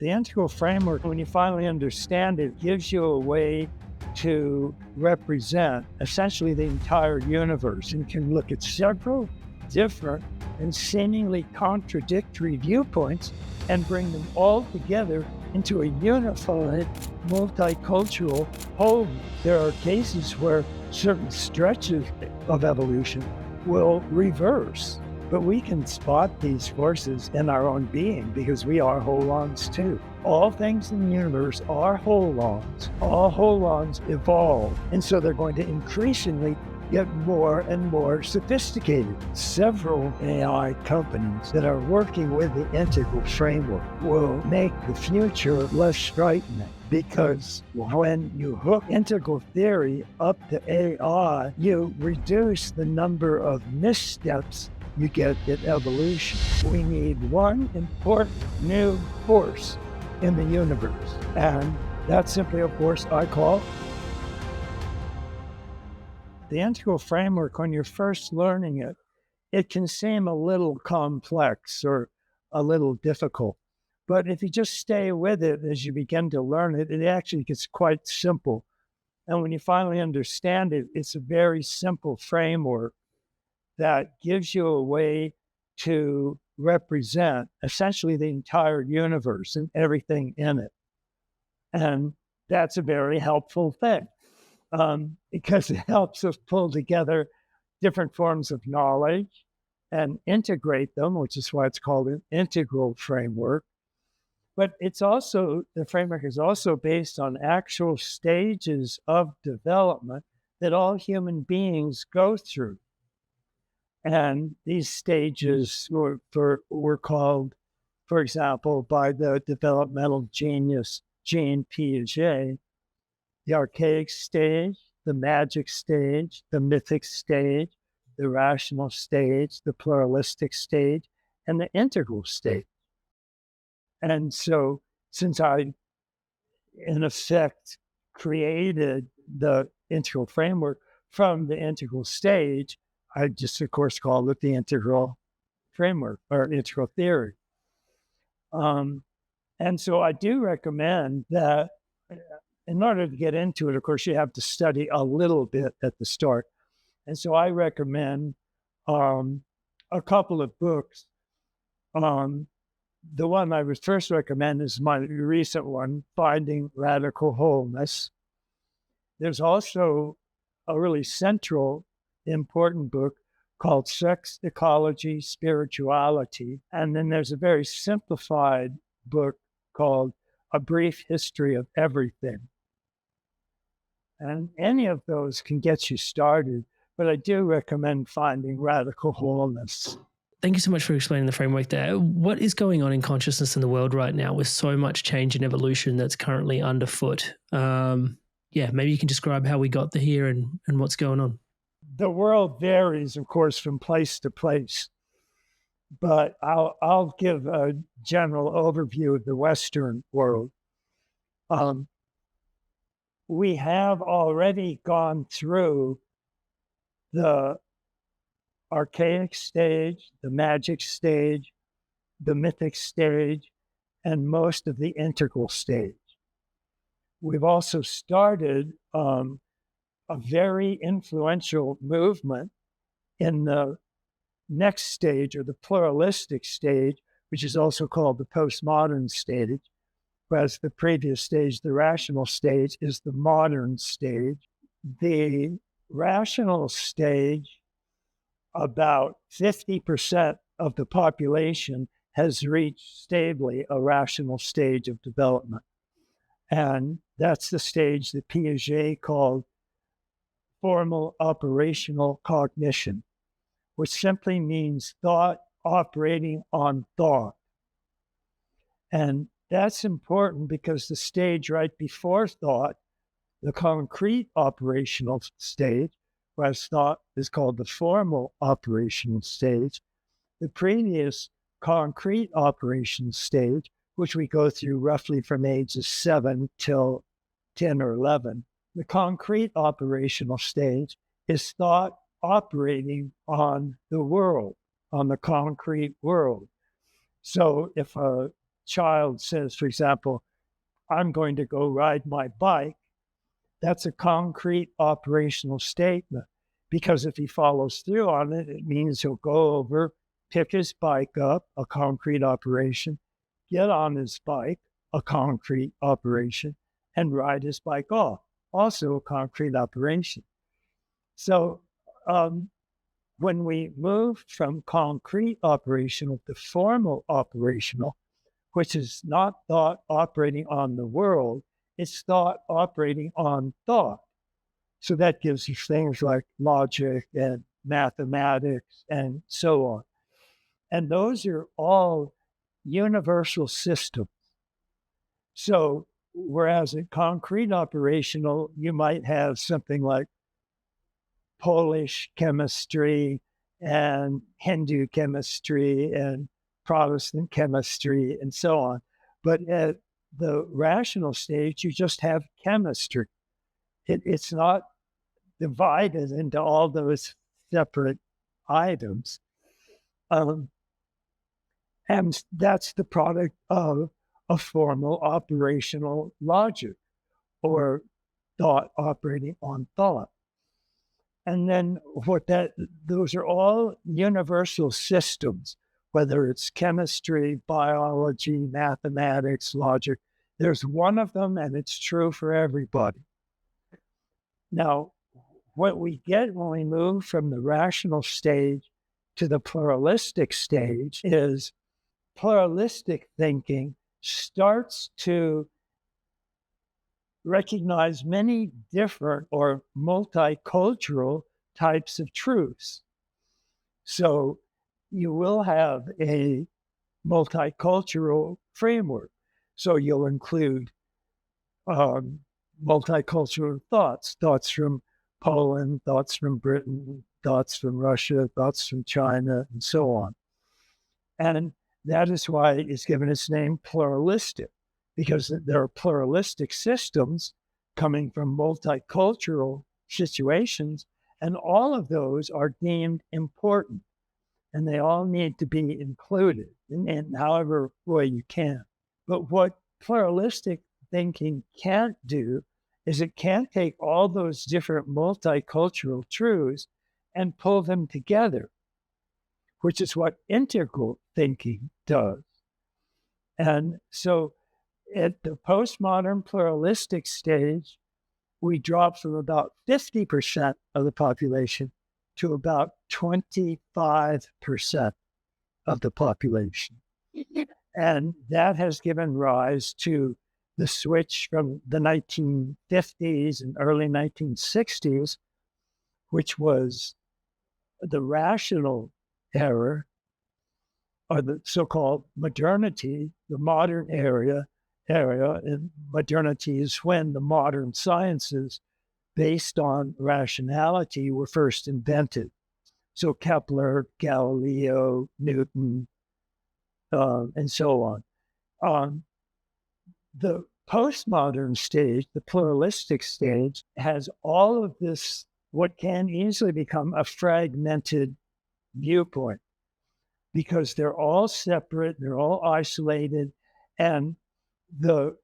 The integral framework, when you finally understand it, gives you a way to represent essentially the entire universe and can look at several different and seemingly contradictory viewpoints and bring them all together into a unified, multicultural whole. There are cases where certain stretches of evolution will reverse, but we can spot these forces in our own being because we are holons too. All things in the universe are holons. All holons evolve, and so they're going to increasingly get more and more sophisticated. Several AI companies that are working with the integral framework will make the future less frightening, because when you hook integral theory up to AI, you reduce the number of missteps you get in evolution. We need one important new force in the universe, and that's simply a force I call the integral framework. When you're first learning it, it can seem a little complex or a little difficult. But if you just stay with it as you begin to learn it, it actually gets quite simple. And when you finally understand it, it's a very simple framework that gives you a way to represent essentially the entire universe and everything in it. And that's a very helpful thing. Because it helps us pull together different forms of knowledge and integrate them, which is why it's called an integral framework. But it's also, the framework is also based on actual stages of development that all human beings go through. And these stages were called, for example, by the developmental genius Jean Piaget, the Archaic stage, the Magic stage, the Mythic stage, the Rational stage, the Pluralistic stage, and the Integral stage. And so, since I, in effect, created the integral framework from the integral stage, I just, of course, called it the integral framework or integral theory. And so I do recommend that in order to get into it, of course, you have to study a little bit at the start. And so I recommend a couple of books. The one I would first recommend is my recent one, Finding Radical Wholeness. There's also a really central, important book called Sex, Ecology, Spirituality. And then there's a very simplified book called A Brief History of Everything. And any of those can get you started, but I do recommend Finding Radical Wholeness. Thank you so much for explaining the framework there. What is going on in consciousness in the world right now with so much change and evolution that's currently underfoot? Maybe you can describe how we got here and what's going on. The world varies, of course, from place to place, but I'll give a general overview of the Western world. We have already gone through the Archaic stage, the Magic stage, the Mythic stage, and most of the Integral stage. We've also started a very influential movement in the next stage, or the Pluralistic stage, which is also called the postmodern stage. Whereas the previous stage, the Rational stage, is the modern stage. The Rational stage, about 50% of the population has reached stably a rational stage of development. And that's the stage that Piaget called formal operational cognition, which simply means thought operating on thought. And that's important because the stage right before thought, the concrete operational stage, whereas thought is called the formal operational stage, the previous concrete operation stage, which we go through roughly from ages 7 till 10 or 11, the concrete operational stage is thought operating on the world, on the concrete world. So if a child says, for example, I'm going to go ride my bike, that's a concrete operational statement. Because if he follows through on it, it means he'll go over, pick his bike up, a concrete operation, get on his bike, a concrete operation, and ride his bike off, also a concrete operation. So when we move from concrete operational to formal operational, which is not thought operating on the world, it's thought operating on thought. So that gives you things like logic and mathematics and so on. And those are all universal systems. So whereas in concrete operational, you might have something like Polish chemistry and Hindu chemistry and Protestant chemistry and so on. But at the rational stage, you just have chemistry. It's not divided into all those separate items. And that's the product of a formal operational logic or thought operating on thought. And then those are all universal systems, whether it's chemistry, biology, mathematics, logic. There's one of them and it's true for everybody. Now, what we get when we move from the rational stage to the pluralistic stage is pluralistic thinking starts to recognize many different or multicultural types of truths. So you will have a multicultural framework. So you'll include multicultural thoughts from Poland, thoughts from Britain, thoughts from Russia, thoughts from China, and so on. And that is why it's given its name pluralistic, because there are pluralistic systems coming from multicultural situations, and all of those are deemed important, and they all need to be included in however way you can. But what pluralistic thinking can't do is it can't take all those different multicultural truths and pull them together, which is what integral thinking does. And so at the postmodern pluralistic stage, we drop from about 50% of the population to about 25% of the population. And that has given rise to the switch from the 1950s and early 1960s, which was the rational era, or the so-called modernity, the modern area, and modernity is when the modern sciences based on rationality were first invented. So Kepler, Galileo, Newton, and so on. The postmodern stage, the pluralistic stage, has all of this, what can easily become a fragmented viewpoint, because they're all separate, they're all isolated, and the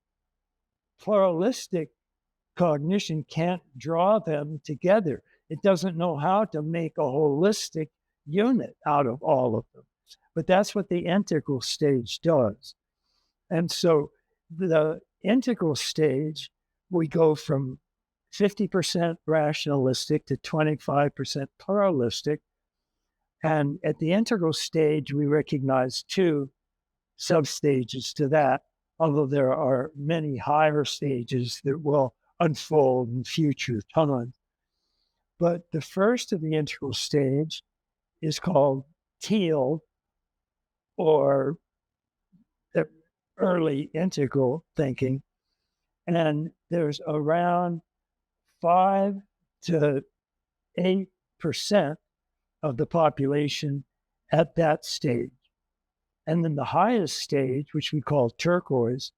pluralistic cognition can't draw them together. It doesn't know how to make a holistic unit out of all of them. But that's what the integral stage does. And so the integral stage, we go from 50% rationalistic to 25% pluralistic. And at the integral stage, we recognize two substages to that, although there are many higher stages that will unfold in future times. But the first of the integral stage is called teal, or the early integral thinking. And there's around 5 to 8% of the population at that stage. And then the highest stage, which we call turquoise,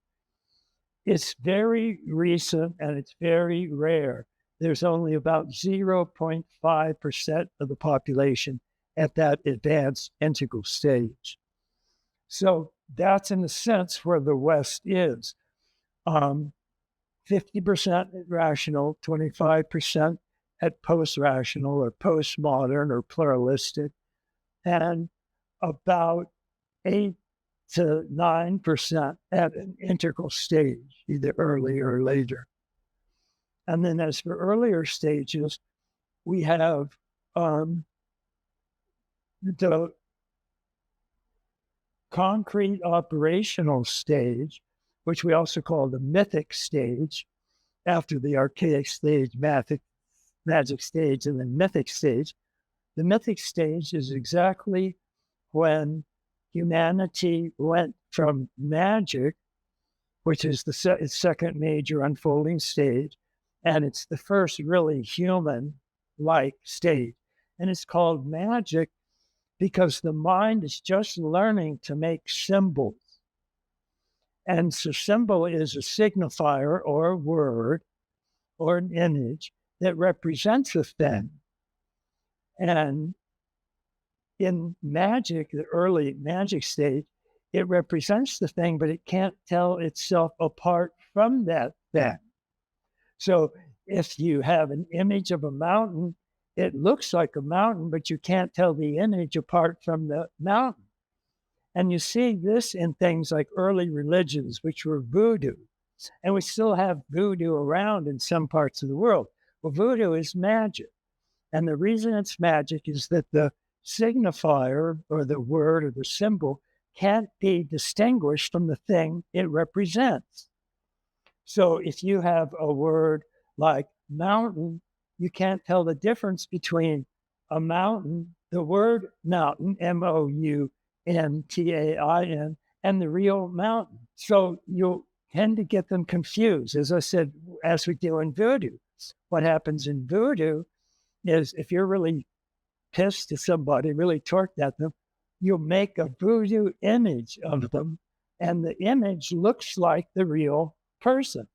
it's very recent and it's very rare. There's only about 0.5% of the population at that advanced integral stage. So that's in a sense where the West is. 50% rational, 25% at post-rational or postmodern or pluralistic, and about 8 to 9% at an integral stage, either early or later. And then as for earlier stages, we have the concrete operational stage, which we also call the mythic stage, after the archaic stage, magic stage, and then mythic stage. The mythic stage is exactly when humanity went from magic, which is the second major unfolding stage, and it's the first really human-like stage. And it's called magic because the mind is just learning to make symbols. And so symbol is a signifier or a word or an image that represents a thing. And in magic, the early magic stage, it represents the thing, but it can't tell itself apart from that thing. So if you have an image of a mountain, it looks like a mountain, but you can't tell the image apart from the mountain. And you see this in things like early religions, which were voodoo. And we still have voodoo around in some parts of the world. Well, voodoo is magic. And the reason it's magic is that the signifier or the word or the symbol can't be distinguished from the thing it represents. So if you have a word like mountain, you can't tell the difference between a mountain, the word mountain, MOUNTAIN, and the real mountain. So you'll tend to get them confused. As I said, as we do in voodoo, what happens in voodoo is if you're really pissed at somebody, really torqued at them, you'll make a voodoo image of them, and the image looks like the real person.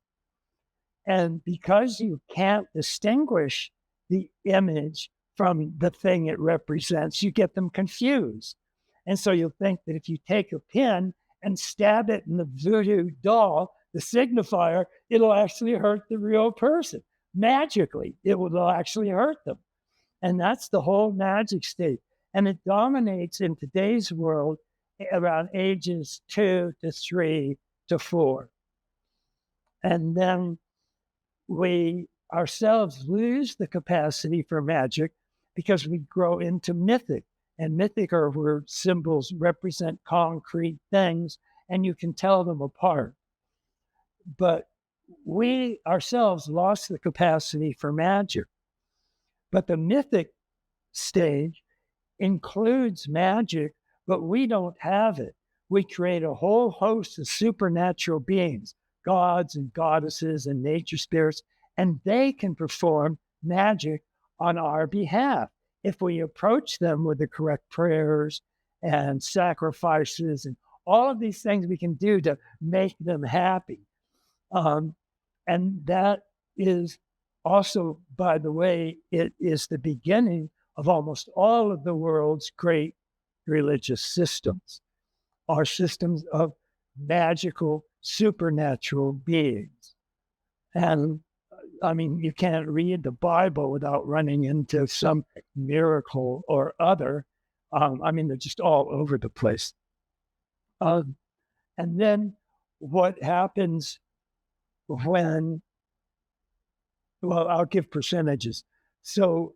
And because you can't distinguish the image from the thing it represents, you get them confused. And so you'll think that if you take a pin and stab it in the voodoo doll, the signifier, it'll actually hurt the real person. Magically, it will actually hurt them. And that's the whole magic state. And it dominates in today's world around ages 2 to 3 to 4. And then we ourselves lose the capacity for magic because we grow into mythic. And mythic are where symbols represent concrete things and you can tell them apart. But we ourselves lost the capacity for magic. But the mythic stage includes magic, but we don't have it. We create a whole host of supernatural beings, gods and goddesses and nature spirits, and they can perform magic on our behalf if we approach them with the correct prayers and sacrifices and all of these things we can do to make them happy. And that is also, by the way, it is the beginning of almost all of the world's great religious systems, are systems of magical, supernatural beings. And I mean, you can't read the Bible without running into some miracle or other. I mean, they're just all over the place. And then what happens when, well, I'll give percentages. So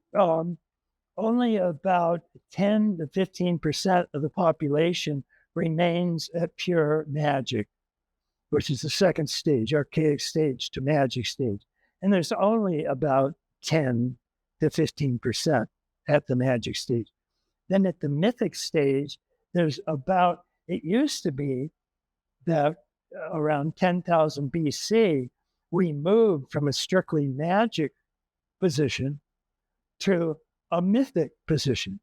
only about 10 to 15% of the population remains at pure magic, which is the second stage, archaic stage to magic stage. And there's only about 10 to 15% at the magic stage. Then at the mythic stage, there's about, it used to be that around 10,000 BC, we moved from a strictly magic position to a mythic position.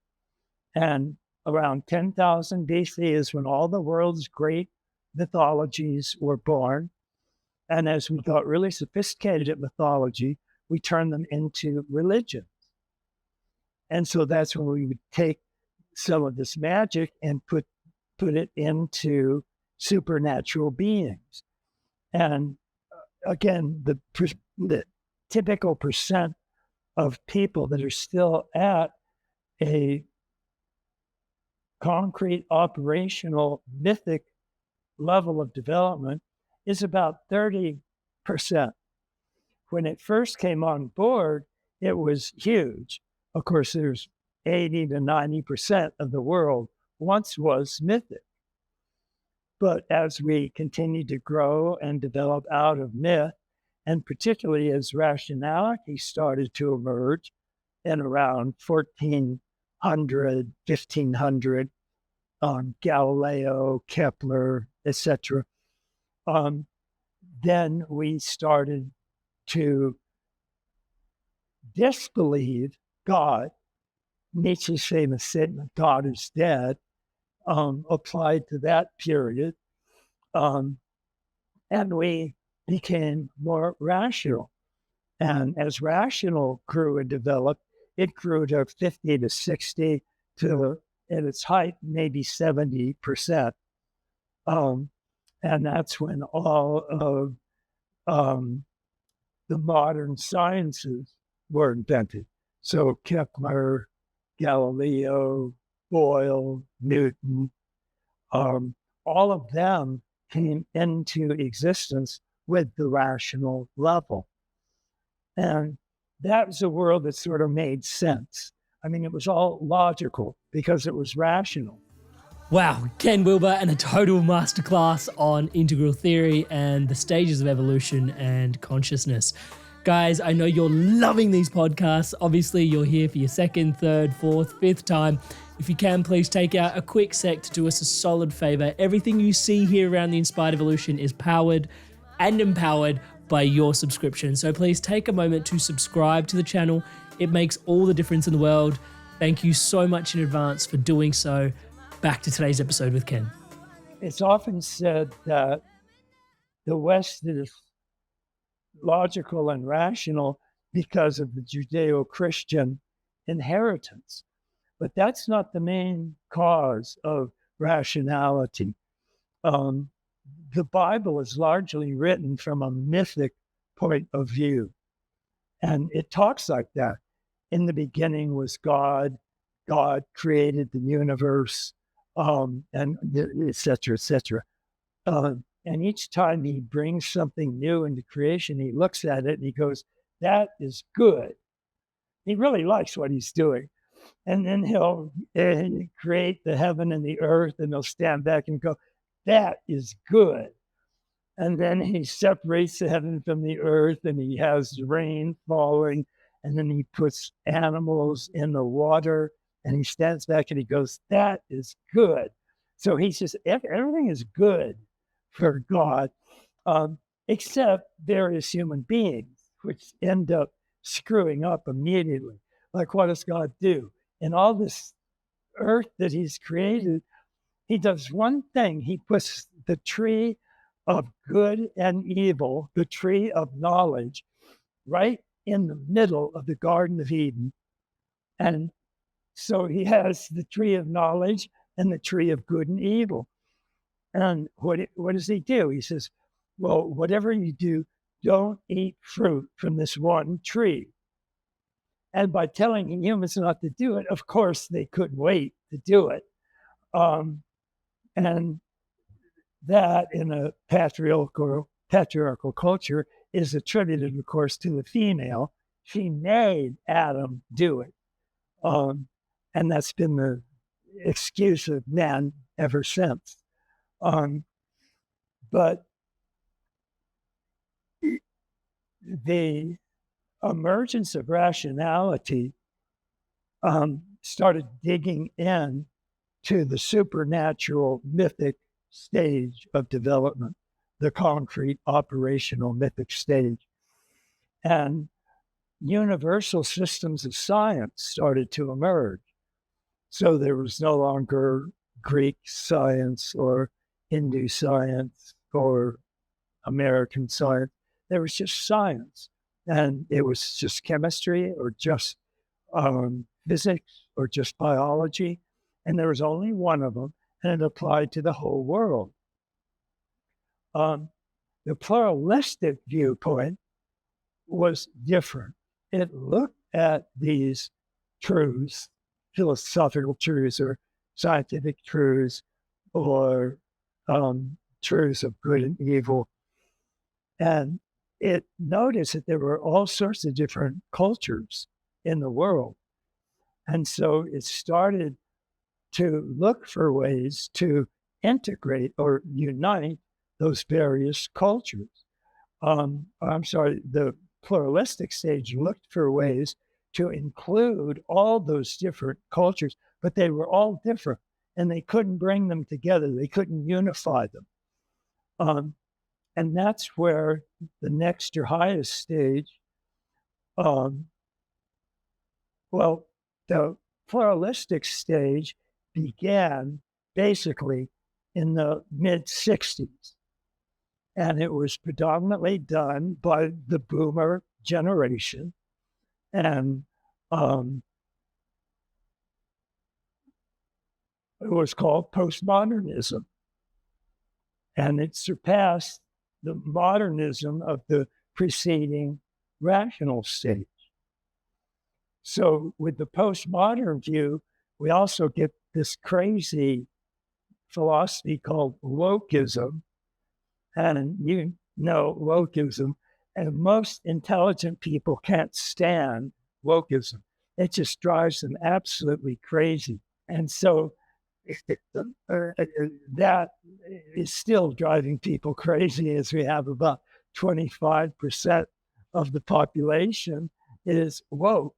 And around 10,000 BC is when all the world's great mythologies were born. And as we got really sophisticated at mythology, we turned them into religions. And so that's when we would take some of this magic and put it into supernatural beings. And again, the typical percent of people that are still at a concrete, operational, mythic level of development is about 30%. When it first came on board, it was huge. Of course, there's 80 to 90% of the world once was mythic. But as we continued to grow and develop out of myth, and particularly as rationality started to emerge in around 1400, 1500, Galileo, Kepler, etc., then we started to disbelieve God. Nietzsche's famous statement, God is dead, applied to that period. And we became more rational. And as rational grew and developed, it grew to 50 to 60 to, at its height, maybe 70%. And that's when all of the modern sciences were invented. So Kepler, Galileo, Boyle, Newton, all of them came into existence with the rational level. And that was a world that sort of made sense. I mean, it was all logical because it was rational. Wow, Ken Wilber and a total masterclass on integral theory and the stages of evolution and consciousness. Guys, I know you're loving these podcasts. Obviously, you're here for your second, third, fourth, fifth time. If you can, please take out a quick sec to do us a solid favor. Everything you see here around the Inspired Evolution is powered and empowered by your subscription. So please take a moment to subscribe to the channel. It makes all the difference in the world. Thank you so much in advance for doing so. Back to today's episode with Ken. It's often said that the West is logical and rational because of the Judeo-Christian inheritance. But that's not the main cause of rationality. The Bible is largely written from a mythic point of view. And it talks like that. In the beginning was God. God created the universe, and et cetera, et cetera. And each time he brings something new into creation, he looks at it and he goes, that is good. He really likes what he's doing. And then he'll create the heaven and the earth, and he'll stand back and go, that is good. And then he separates the heaven from the earth, and he has rain falling, and then he puts animals in the water, and he stands back and he goes, that is good. So he says, everything is good for God, except various human beings, which end up screwing up immediately. Like, what does God do? In all this earth that he's created, he does one thing. He puts the tree of good and evil, the tree of knowledge, right in the middle of the Garden of Eden. And so he has the tree of knowledge and the tree of good and evil. And what does he do? He says, well, whatever you do, don't eat fruit from this one tree. And by telling humans not to do it, of course, they couldn't wait to do it. And that in a patriarchal culture is attributed, of course, to the female. She made Adam do it. And that's been the excuse of men ever since. But the emergence of rationality started digging in to the supernatural mythic stage of development, the concrete operational mythic stage. And universal systems of science started to emerge. So there was no longer Greek science or Hindu science or American science. There was just science. And it was just chemistry or just physics or just biology. And there was only one of them, and it applied to the whole world. The pluralistic viewpoint was different. It looked at these truths, philosophical truths or scientific truths or truths of good and evil, and it noticed that there were all sorts of different cultures in the world. And so it started to look for ways to integrate or unite those various cultures. The pluralistic stage looked for ways to include all those different cultures, but they were all different and they couldn't bring them together. They couldn't unify them. And that's where the next or highest stage, the pluralistic stage began basically in the mid-60s. And it was predominantly done by the boomer generation. And it was called postmodernism. And it surpassed the modernism of the preceding rational stage. So with the postmodern view, we also get this crazy philosophy called wokeism. And you know wokeism, and most intelligent people can't stand wokeism. It just drives them absolutely crazy. And so that is still driving people crazy, as we have about 25% of the population is woke.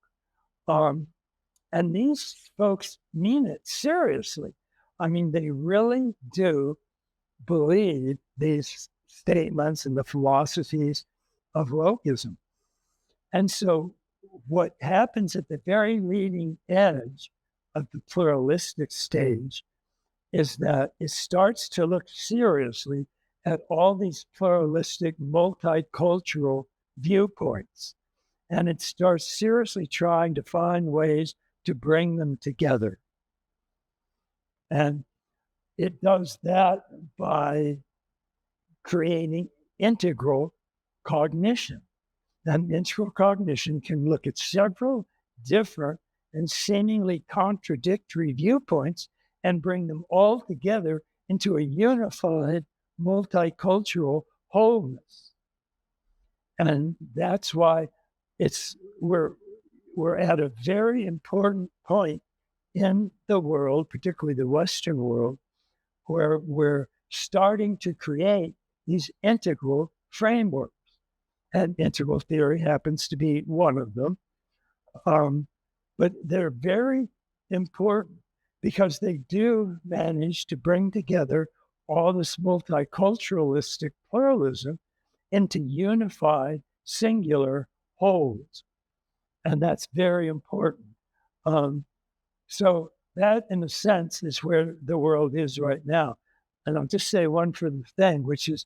And these folks mean it seriously. I mean, they really do believe these statements and the philosophies of wokeism. And so what happens at the very leading edge of the pluralistic stage is that it starts to look seriously at all these pluralistic, multicultural viewpoints. And it starts seriously trying to find ways to bring them together. And it does that by creating integral cognition. And integral cognition can look at several different and seemingly contradictory viewpoints and bring them all together into a unified multicultural wholeness. And that's why we're at a very important point in the world, particularly the Western world, where we're starting to create these integral frameworks. And integral theory happens to be one of them. But they're very important because they do manage to bring together all this multiculturalistic pluralism into unified, singular wholes. And that's very important. So that, in a sense, is where the world is right now. And I'll just say one further thing, which is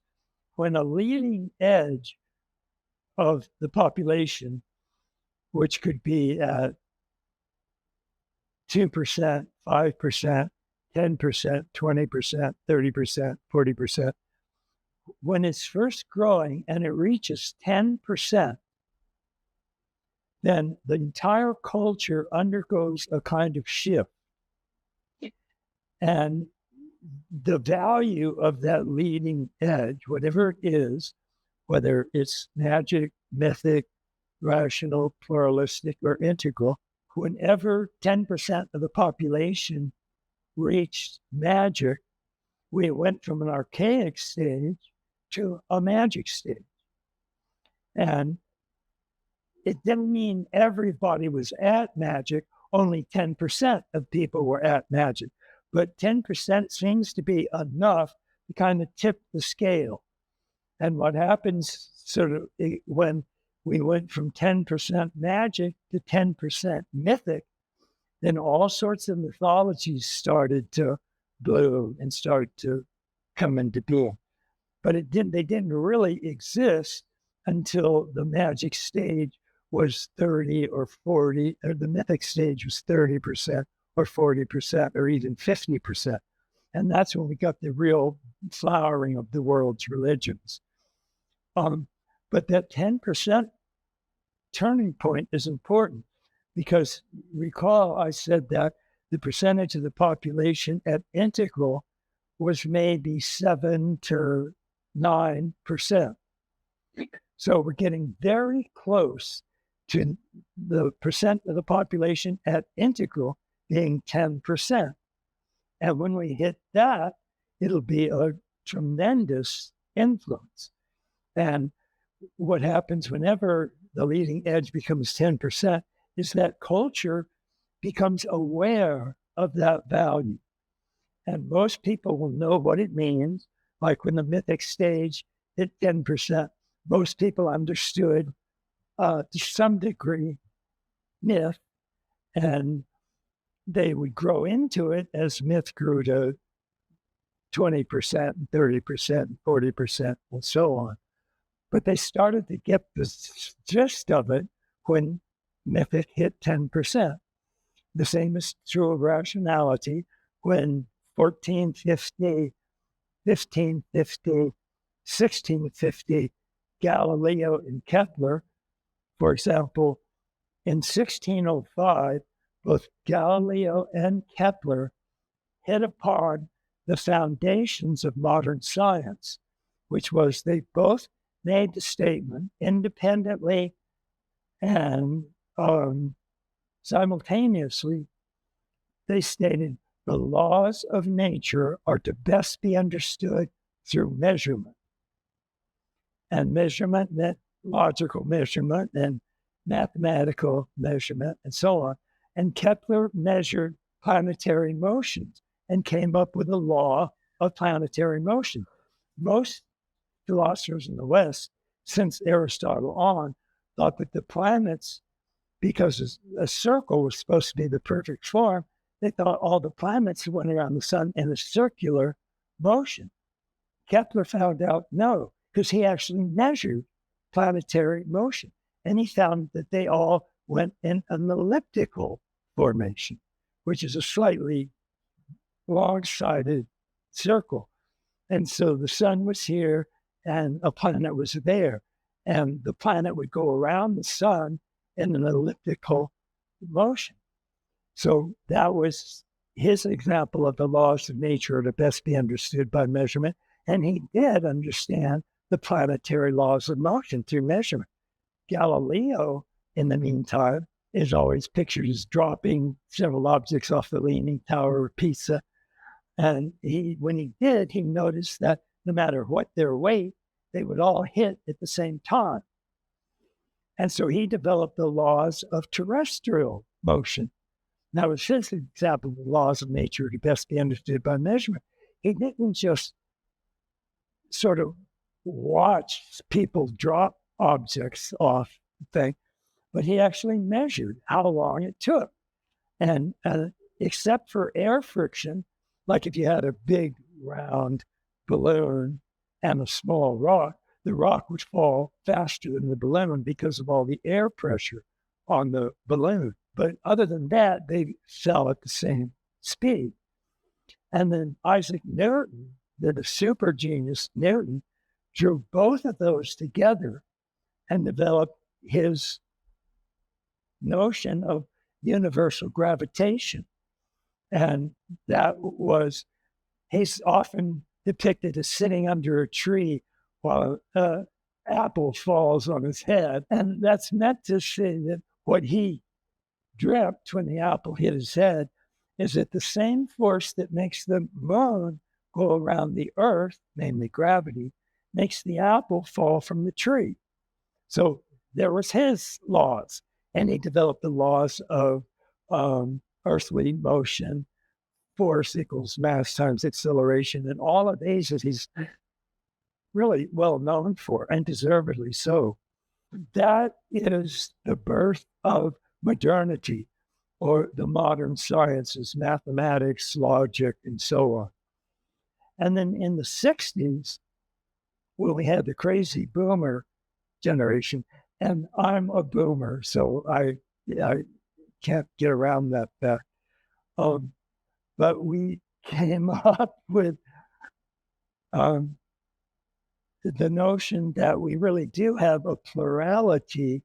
when a leading edge of the population, which could be at 2%, 5%, 10%, 20%, 30%, 40%, when it's first growing and it reaches 10%, then the entire culture undergoes a kind of shift. And the value of that leading edge, whatever it is, whether it's magic, mythic, rational, pluralistic, or integral, whenever 10% of the population reached magic, we went from an archaic stage to a magic stage. And it didn't mean everybody was at magic, only 10% of people were at magic. But 10% seems to be enough to kind of tip the scale. And what happens when we went from 10% magic to 10% mythic, then all sorts of mythologies started to bloom and started to come into being. But they didn't really exist until the magic stage was 30 or 40, or the mythic stage was 30% or 40% or even 50%. And that's when we got the real flowering of the world's religions. But that 10% turning point is important because recall I said that the percentage of the population at integral was maybe 7 to 9%. So we're getting very close to the percent of the population at integral being 10%. And when we hit that, it'll be a tremendous influence. And what happens whenever the leading edge becomes 10% is that culture becomes aware of that value. And most people will know what it means. Like when the mythic stage hit 10%, most people understood to some degree myth, and they would grow into it as myth grew to 20%, 30%, 40%, and so on. But they started to get the gist of it when mythic hit 10%. The same is true of rationality when 1450, 1550, 1650, Galileo and Kepler, for example, in 1605, both Galileo and Kepler hit upon the foundations of modern science, which was they both made the statement independently and simultaneously. They stated the laws of nature are to best be understood through measurement. And measurement meant logical measurement and mathematical measurement and so on. And Kepler measured planetary motions and came up with a law of planetary motion. Most philosophers in the West, since Aristotle on, thought that the planets, because a circle was supposed to be the perfect form, they thought all the planets went around the sun in a circular motion. Kepler found out no, because he actually measured planetary motion. And he found that they all went in an elliptical formation, which is a slightly long-sided circle. And so the sun was here and a planet was there. And the planet would go around the sun in an elliptical motion. So that was his example of the laws of nature to best be understood by measurement. And he did understand the planetary laws of motion through measurement. Galileo, in the meantime, is always pictured as dropping several objects off the Leaning Tower of Pisa. And when he did, he noticed that no matter what their weight, they would all hit at the same time. And so he developed the laws of terrestrial motion. Now, it's his example of the laws of nature to best be understood by measurement. He didn't just sort of watch people drop objects off the thing, but he actually measured how long it took. And except for air friction, like if you had a big round balloon and a small rock, the rock would fall faster than the balloon because of all the air pressure on the balloon. But other than that, they fell at the same speed. And then Isaac Newton, the super genius Newton, drew both of those together and developed his notion of universal gravitation. And that was, he's often depicted as sitting under a tree while an apple falls on his head. And that's meant to say that what he dreamt when the apple hit his head is that the same force that makes the moon go around the earth, namely gravity, makes the apple fall from the tree. So there was his laws, and he developed the laws of earthly motion, force equals mass times acceleration, and all of these that he's really well known for, and deservedly so. That is the birth of modernity, or the modern sciences, mathematics, logic, and so on. And then in the 60s, when we had the crazy boomer generation, and I'm a boomer, so I can't get around that fact. But we came up with the notion that we really do have a plurality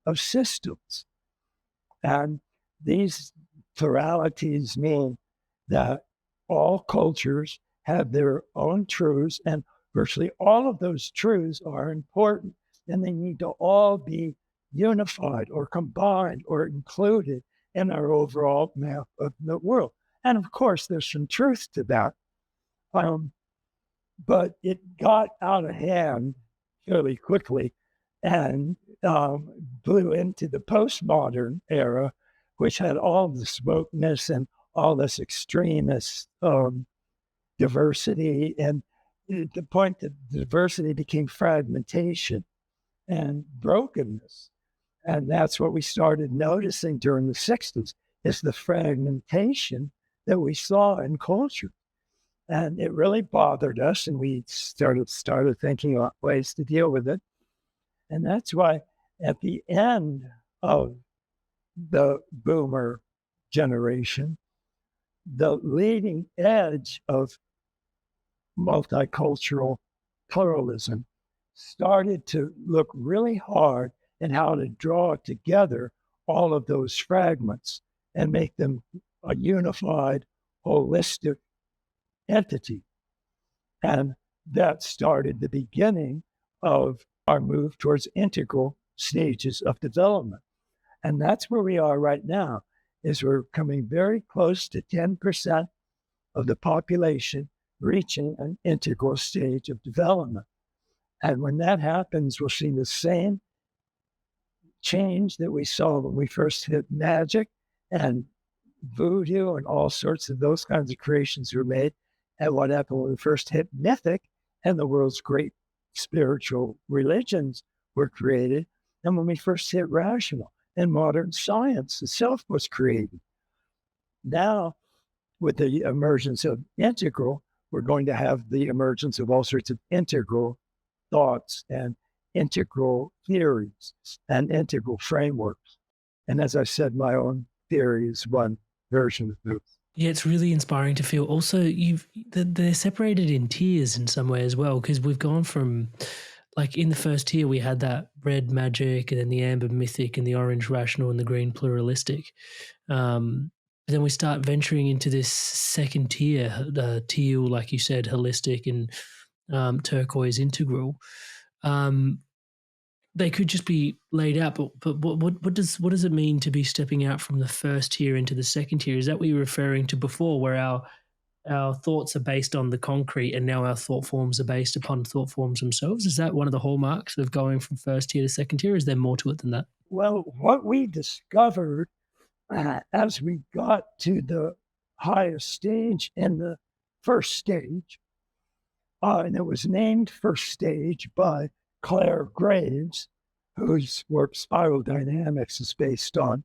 of systems. And these pluralities mean that all cultures have their own truths, and virtually all of those truths are important, and they need to all be unified or combined or included in our overall map of the world. And of course, there's some truth to that. But it got out of hand fairly quickly and blew into the postmodern era, which had all this wokeness and all this extremist diversity. And the point that diversity became fragmentation and brokenness. And that's what we started noticing during the 60s, is the fragmentation that we saw in culture. And it really bothered us, and we started thinking about ways to deal with it. And that's why at the end of the boomer generation, the leading edge of multicultural pluralism started to look really hard at how to draw together all of those fragments and make them a unified, holistic entity. And that started the beginning of our move towards integral stages of development. And that's where we are right now, is we're coming very close to 10% of the population reaching an integral stage of development. And when that happens, we'll see the same change that we saw when we first hit magic and voodoo and all sorts of those kinds of creations were made. And what happened when we first hit mythic and the world's great spiritual religions were created. And when we first hit rational and modern science itself was created. Now, with the emergence of integral, we're going to have the emergence of all sorts of integral thoughts and integral theories and integral frameworks. And as I said, my own theory is one version of this. Yeah, it's really inspiring to feel. Also, they're separated in tiers in some way as well, because we've gone from, like, in the first tier we had that red magic, and then the amber mythic, and the orange rational, and the green pluralistic. Then we start venturing into this second tier, the teal, like you said, holistic, and turquoise integral. They could just be laid out, but what does it mean to be stepping out from the first tier into the second tier? Is that what you were referring to before, where our thoughts are based on the concrete, and now our thought forms are based upon thought forms themselves? Is that one of the hallmarks of going from first tier to second tier? Is there more to it than that? Well, what we discovered as we got to the highest stage in the first stage, and it was named first stage by Claire Graves, whose work Spiral Dynamics is based on.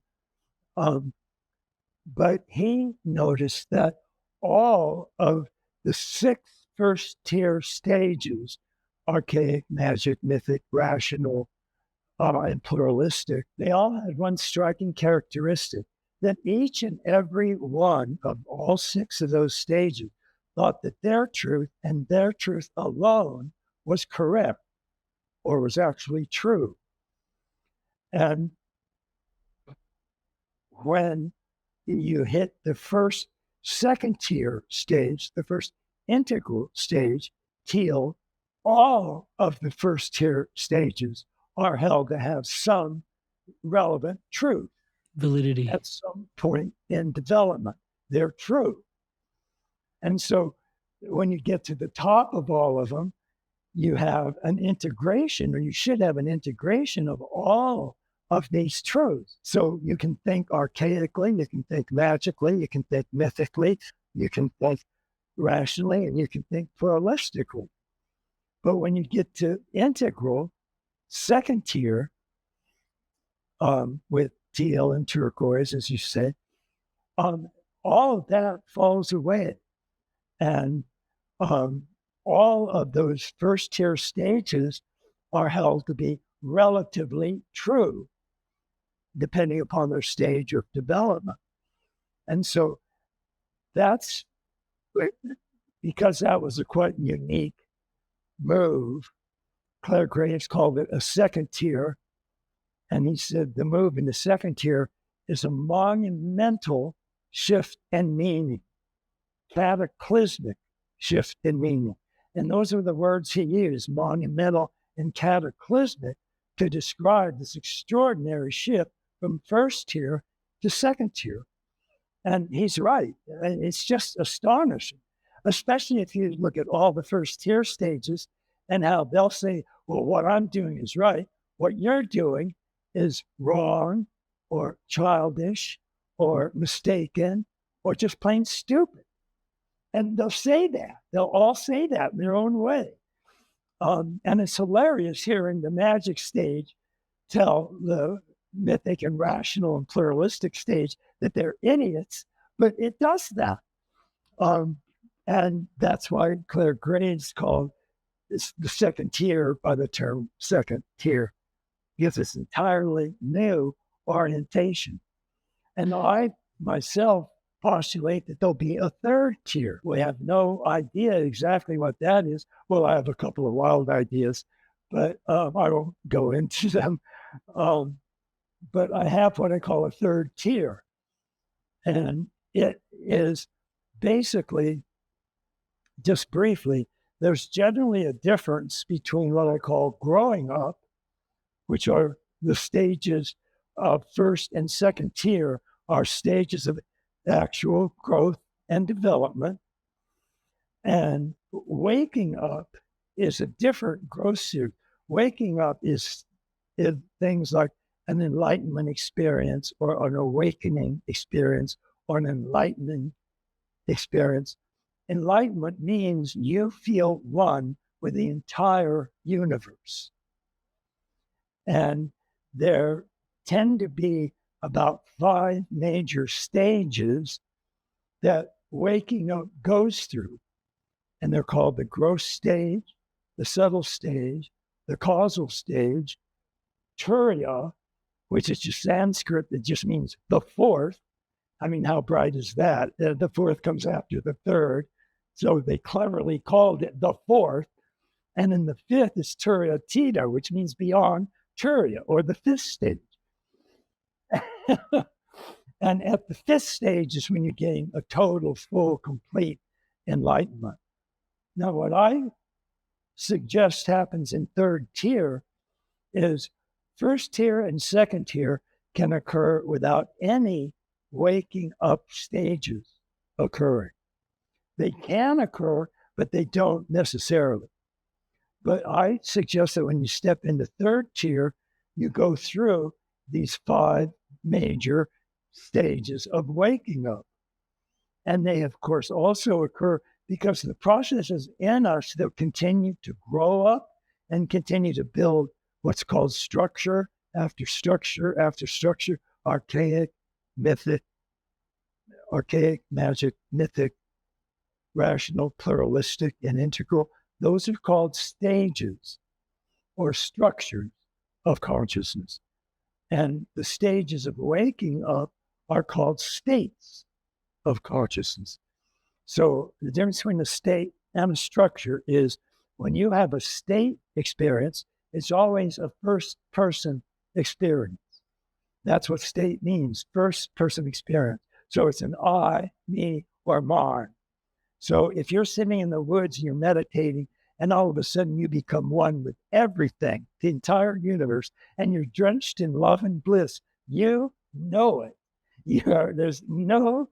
But he noticed that all of the 6 first tier stages, archaic, magic, mythic, rational, and pluralistic, they all had one striking characteristic, that each and every one of all 6 of those stages thought that their truth and their truth alone was correct or was actually true. And when you hit the first second tier stage, the first integral stage, teal, all of the first tier stages are held to have some relevant truth. Validity. At some point in development, they're true. And so when you get to the top of all of them, you have an integration, or you should have an integration of all of these truths. So you can think archaically, you can think magically, you can think mythically, you can think rationally, and you can think pluralistically. But when you get to integral, second tier, with teal and turquoise, as you said, all of that falls away. And all of those first tier stages are held to be relatively true, depending upon their stage of development. And so that's But because that was a quite unique move, Claire Graves called it a second tier. And he said the move in the second tier is a monumental shift in meaning, cataclysmic shift in meaning. And those are the words he used, monumental and cataclysmic, to describe this extraordinary shift from first tier to second tier. And he's right. And it's just astonishing, especially if you look at all the first tier stages and how they'll say, well, what I'm doing is right. What you're doing is wrong or childish or mistaken or just plain stupid. And they'll say that. They'll all say that in their own way. And it's hilarious hearing the magic stage tell the mythic and rational and pluralistic stage that they're idiots, but it does that. And that's why Claire Graves called this the second tier by the term second tier. Gives us entirely new orientation. And I myself postulate that there'll be a third tier. We have no idea exactly what that is. Well, I have a couple of wild ideas, but I won't go into them. But I have what I call a third tier. And it is basically, just briefly, there's generally a difference between what I call growing up, which are the stages of first and second tier, are stages of actual growth and development. And waking up is a different growth suit. Waking up is things like an enlightenment experience or an awakening experience or an enlightening experience. Enlightenment means you feel one with the entire universe. And there tend to be about 5 major stages that waking up goes through. And they're called the gross stage, the subtle stage, the causal stage, turiya, which is just Sanskrit that just means the fourth. I mean, how bright is that? The fourth comes after the third. So they cleverly called it the fourth. And then the fifth is turiya tita, which means beyond turiya, or the fifth stage. And at the fifth stage is when you gain a total, full, complete enlightenment. Now, what I suggest happens in third tier is first tier and second tier can occur without any waking up stages occurring. They can occur, but they don't necessarily. But I suggest that when you step into third tier, you go through these 5 major stages of waking up. And they, of course, also occur because the processes in us that continue to grow up and continue to build what's called structure after structure after structure, archaic, mythic, archaic, magic, mythic, rational, pluralistic, and integral. Those are called stages or structures of consciousness. And the stages of waking up are called states of consciousness. So the difference between a state and a structure is when you have a state experience, it's always a first-person experience. That's what state means, first-person experience. So it's an I, me, or mine. So if you're sitting in the woods and you're meditating, and all of a sudden you become one with everything, the entire universe, and you're drenched in love and bliss, you know it. There's no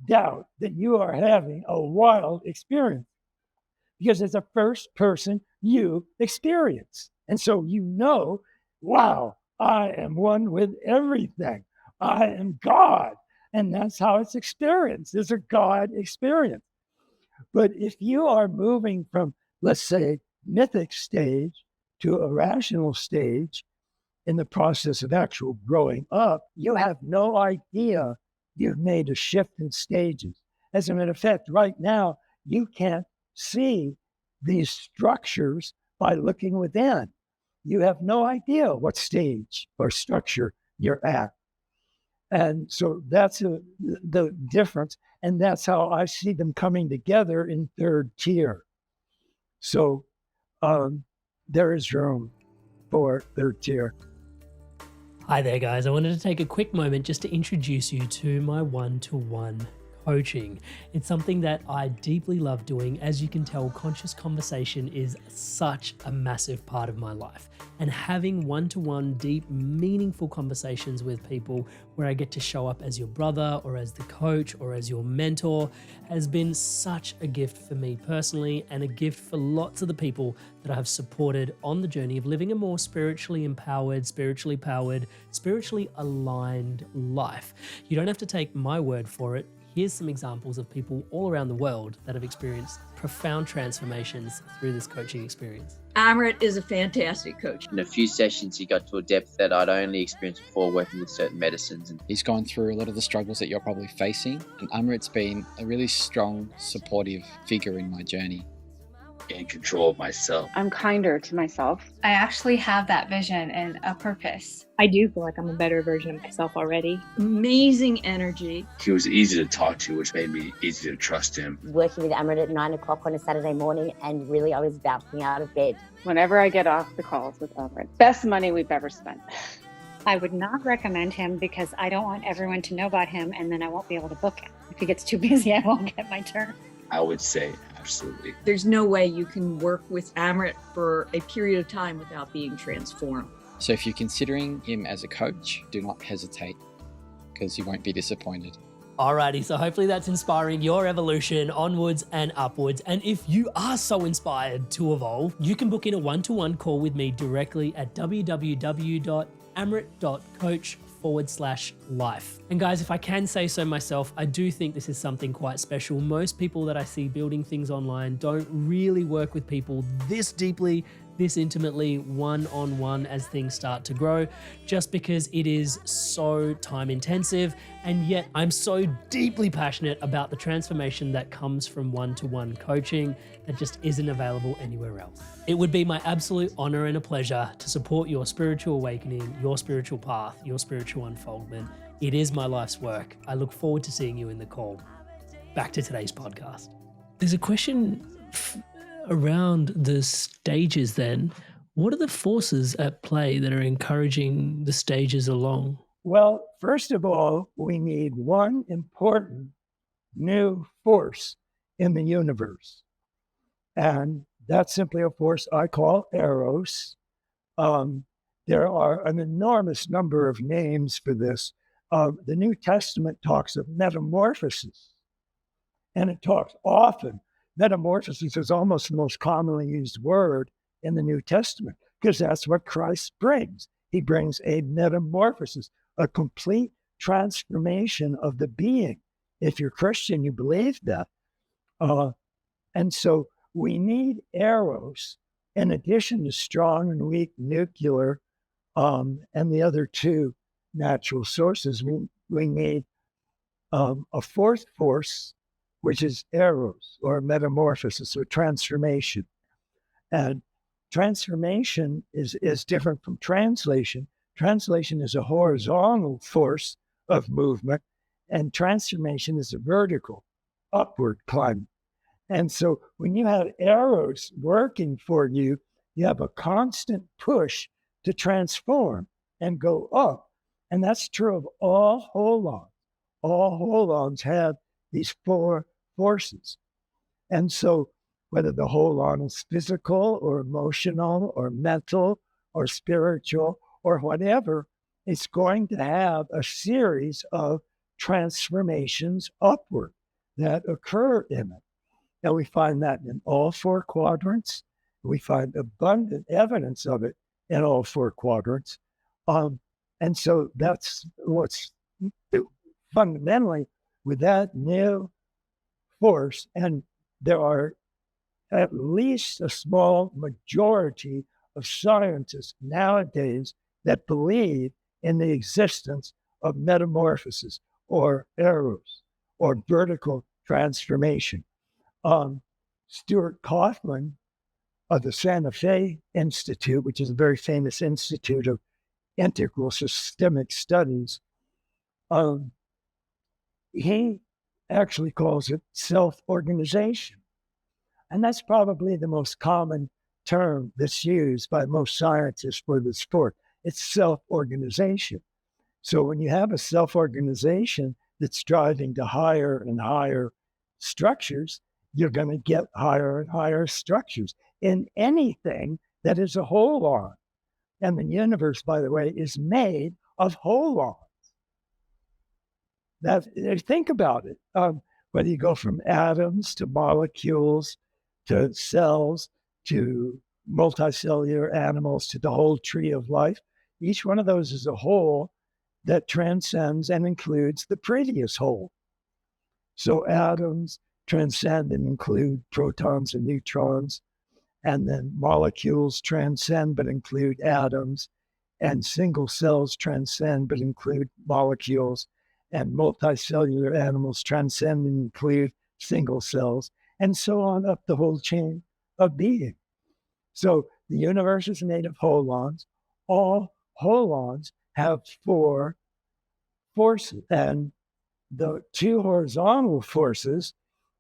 doubt that you are having a wild experience because it's a first-person you experience. And so you know, wow, I am one with everything. I am God. And that's how it's experienced. It's a God experience. But if you are moving from, let's say, mythic stage to a rational stage in the process of actual growing up, you have no idea you've made a shift in stages. As a matter of fact, right now, you can't see these structures by looking within. You have no idea what stage or structure you're at. And so that's the difference. And that's how I see them coming together in third tier. So there is room for third tier. Hi there, guys. I wanted to take a quick moment just to introduce you to my one-to-one coaching. It's something that I deeply love doing. As you can tell, conscious conversation is such a massive part of my life. And having one-to-one, deep, meaningful conversations with people where I get to show up as your brother or as the coach or as your mentor has been such a gift for me personally, and a gift for lots of the people that I have supported on the journey of living a more spiritually empowered, spiritually powered, spiritually aligned life. You don't have to take my word for it. Here's some examples of people all around the world that have experienced profound transformations through this coaching experience. Amrit is a fantastic coach. In a few sessions, he got to a depth that I'd only experienced before working with certain medicines. And he's gone through a lot of the struggles that you're probably facing, and Amrit's been a really strong, supportive figure in my journey. In control of myself. I'm kinder to myself. I actually have that vision and a purpose. I do feel like I'm a better version of myself already. Amazing energy. He was easy to talk to, which made me easy to trust him. Working with Amrit at 9 o'clock on a Saturday morning, and really I was bouncing out of bed. Whenever I get off the calls with Amrit, best money we've ever spent. I would not recommend him because I don't want everyone to know about him, and then I won't be able to book him. If he gets too busy, I won't get my turn. I would say absolutely. There's no way you can work with Amrit for a period of time without being transformed. So if you're considering him as a coach, do not hesitate, because you won't be disappointed. Alrighty, so hopefully that's inspiring your evolution onwards and upwards. And if you are so inspired to evolve, you can book in a one-to-one call with me directly at www.amrit.coach/life. And guys, if I can say so myself, I do think this is something quite special. Most people that I see building things online don't really work with people this deeply, this intimately, one-on-one as things start to grow, just because it is so time intensive. And yet I'm so deeply passionate about the transformation that comes from one-to-one coaching that just isn't available anywhere else. It would be my absolute honor and a pleasure to support your spiritual awakening, your spiritual path, your spiritual unfoldment. It is my life's work. I look forward to seeing you in the call. Back to today's podcast. There's a question around the stages then. What are the forces at play that are encouraging the stages along? Well, first of all, we need one important new force in the universe. And that's simply a force I call Eros. There are an enormous number of names for this. The New Testament talks of metamorphosis, and it talks often. Metamorphosis is almost the most commonly used word in the New Testament, because that's what Christ brings. He brings a metamorphosis, a complete transformation of the being. If you're Christian, you believe that. And so we need Eros, in addition to strong and weak nuclear and the other two natural sources. We need a fourth force, which is Eros, or metamorphosis, or transformation. And transformation is different from translation. Translation is a horizontal force of movement, and transformation is a vertical, upward climb. And so when you have Eros working for you, you have a constant push to transform and go up. And that's true of all holons. All holons have these four forces. And so whether the holon is physical or emotional or mental or spiritual or whatever, it's going to have a series of transformations upward that occur in it. And we find that in all four quadrants. We find abundant evidence of it in all four quadrants. And so that's what's fundamentally with that new force. And there are at least a small majority of scientists nowadays that believe in the existence of metamorphosis or Eros or vertical transformation. Stuart Kaufman of the Santa Fe Institute, which is a very famous institute of integral systemic studies, he actually calls it self-organization. And that's probably the most common term that's used by most scientists for the sport. It's self-organization. So when you have a self-organization that's driving to higher and higher structures, you're going to get higher and higher structures in anything that is a holon. And the universe, by the way, is made of holons. Think about it. Whether you go from atoms to molecules to cells to multicellular animals to the whole tree of life, each one of those is a whole that transcends and includes the previous whole. So atoms transcend and include protons and neutrons, and then molecules transcend but include atoms, and single cells transcend but include molecules, and multicellular animals transcend and include single cells, and so on up the whole chain of being. So the universe is made of holons. All holons have 4 forces, and the 2 horizontal forces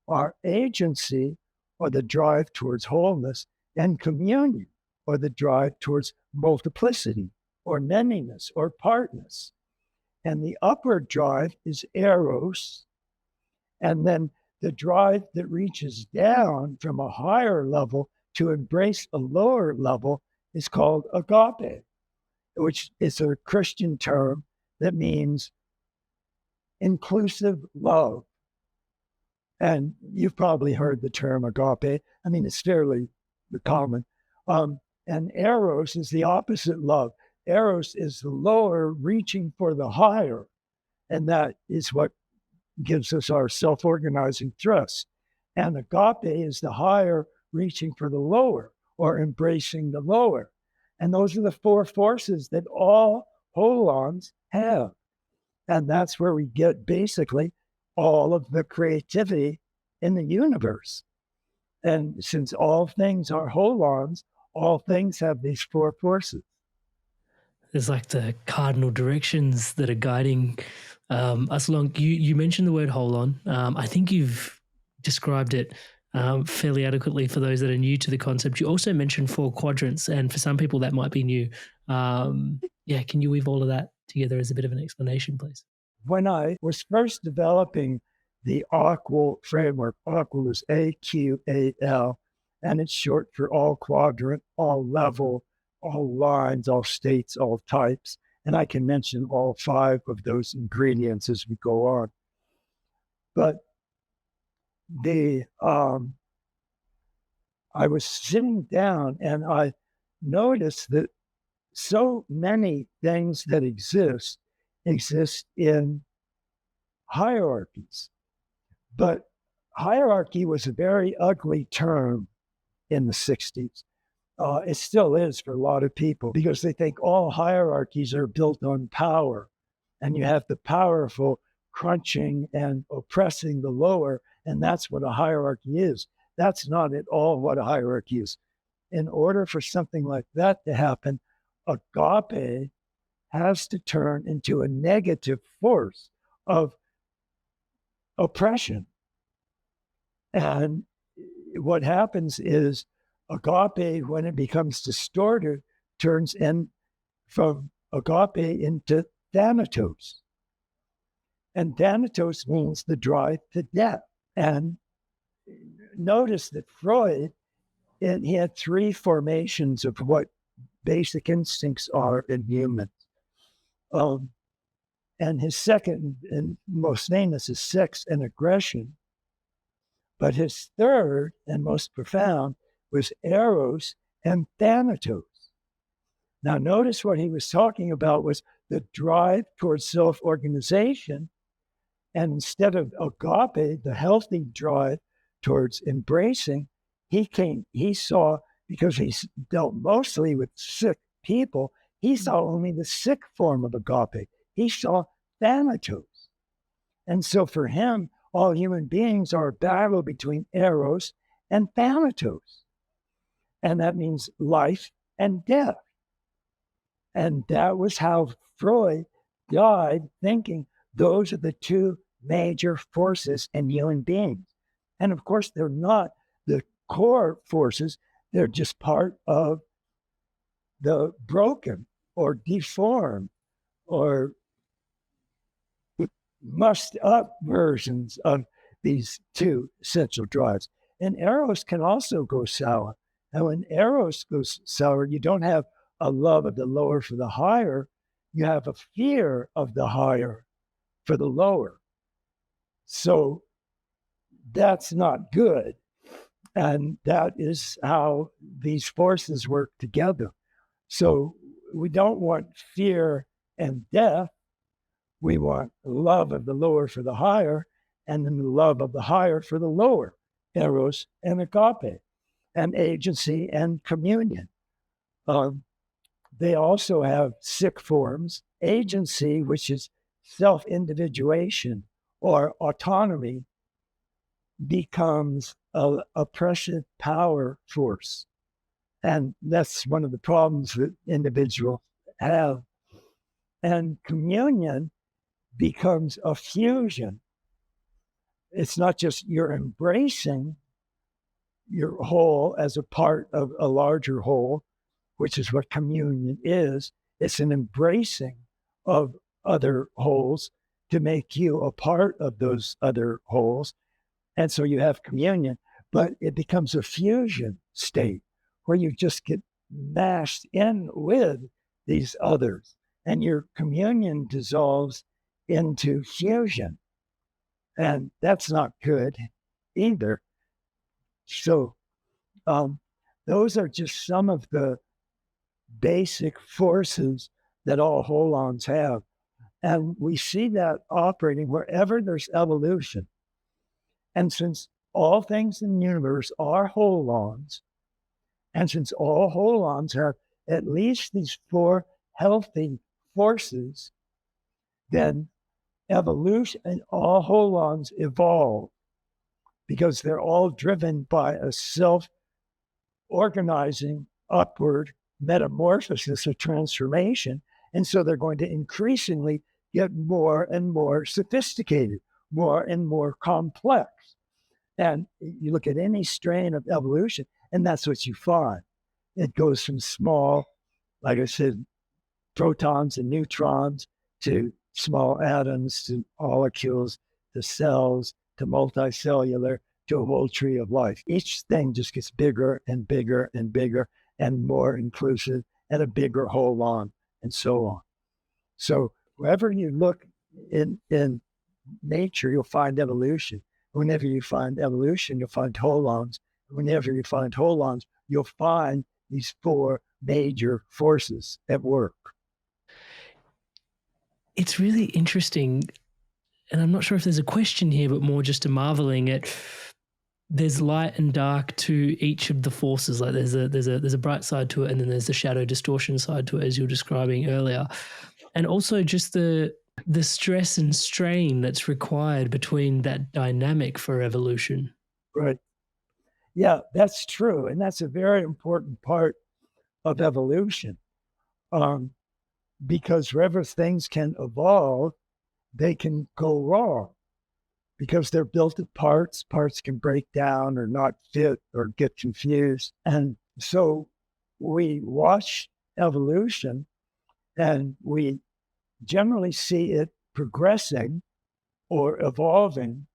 are agency, or the drive towards wholeness, and communion, or the drive towards multiplicity, or manyness, or partness. And the upward drive is Eros, and then the drive that reaches down from a higher level to embrace a lower level is called agape, which is a Christian term that means inclusive love. And you've probably heard the term agape. I mean, it's fairly common. And Eros is the opposite love. Eros is the lower reaching for the higher. And that is what gives us our self-organizing thrust. And agape is the higher reaching for the lower, or embracing the lower. And those are the 4 forces that all holons have. And that's where we get basically all of the creativity in the universe. And since all things are holons, all things have these 4 forces. There's like the cardinal directions that are guiding us along. You mentioned the word holon. I think you've described it fairly adequately for those that are new to the concept. You also mentioned 4 quadrants, and for some people that might be new. Can you weave all of that together as a bit of an explanation, please? When I was first developing the AQUAL framework, AQUAL is AQAL, and it's short for all quadrant, all level, all lines, all states, all types. And I can mention all 5 of those ingredients as we go on. But I was sitting down and I noticed that so many things that exist in hierarchies. But hierarchy was a very ugly term in the 60s. It still is for a lot of people, because they think all hierarchies are built on power, and you have the powerful crunching and oppressing the lower, and that's what a hierarchy is. That's not at all what a hierarchy is. In order for something like that to happen, agape has to turn into a negative force of oppression. And what happens is agape, when it becomes distorted, turns in from agape into thanatos. And thanatos means the drive to death. And notice that Freud, he had 3 formations of what basic instincts are in humans. And his second and most famous is sex and aggression. But his third and most profound was Eros and Thanatos. Now, notice what he was talking about was the drive towards self-organization. And instead of agape, the healthy drive towards embracing, he saw, because he dealt mostly with sick people, he saw only the sick form of agape. He saw Thanatos. And so for him, all human beings are a battle between Eros and Thanatos. And that means life and death. And that was how Freud died, thinking Those are the two major forces in human beings. And of course, they're not the core forces, they're just part of the broken or deformed or mussed up versions of these two essential drives. And Eros can also go sour. And when Eros goes sour, you don't have a love of the lower for the higher, you have a fear of the higher for the lower. So that's not good. And that is how these forces work together. So we don't want fear and death. We want love of the lower for the higher, and then the love of the higher for the lower, Eros and agape, and agency and communion. They also have sick forms, agency, which is self-individuation or autonomy, becomes a oppressive power force. And that's one of the problems that individuals have. And communion becomes a fusion. It's not just you're embracing your whole as a part of a larger whole, which is what communion is. It's an embracing of other wholes to make you a part of those other wholes. And so you have communion, but it becomes a fusion state where you just get mashed in with these others, and your communion dissolves into fusion. And that's not good either. So those are just some of the basic forces that all holons have. And we see that operating wherever there's evolution. And since all things in the universe are holons, and since all holons have at least these four healthy forces, then evolution and all holons evolve because they're all driven by a self-organizing upward metamorphosis or transformation. And so they're going to increasingly get more and more sophisticated, more and more complex. And you look at any strain of evolution, and that's what you find. It goes from small, like I said, protons and neutrons to small atoms, to molecules, to cells, to multicellular, to a whole tree of life. Each thing just gets bigger and bigger and bigger and more inclusive and a bigger holon and so on. So wherever you look in nature, you'll find evolution. Whenever you find evolution, you'll find holons. Whenever you find holons, you'll find these four major forces at work. It's really interesting, and I'm not sure if there's a question here, but more just a marveling at. There's light and dark to each of the forces. Like there's a bright side to it, and then there's the shadow distortion side to it, as you were describing earlier, and also just the stress and strain that's required between that dynamic for evolution. Right. Yeah, that's true, and that's a very important part of evolution. Because wherever things can evolve, they can go wrong because they're built of parts. Parts can break down or not fit or get confused. And so we watch evolution and we generally see it progressing or evolving,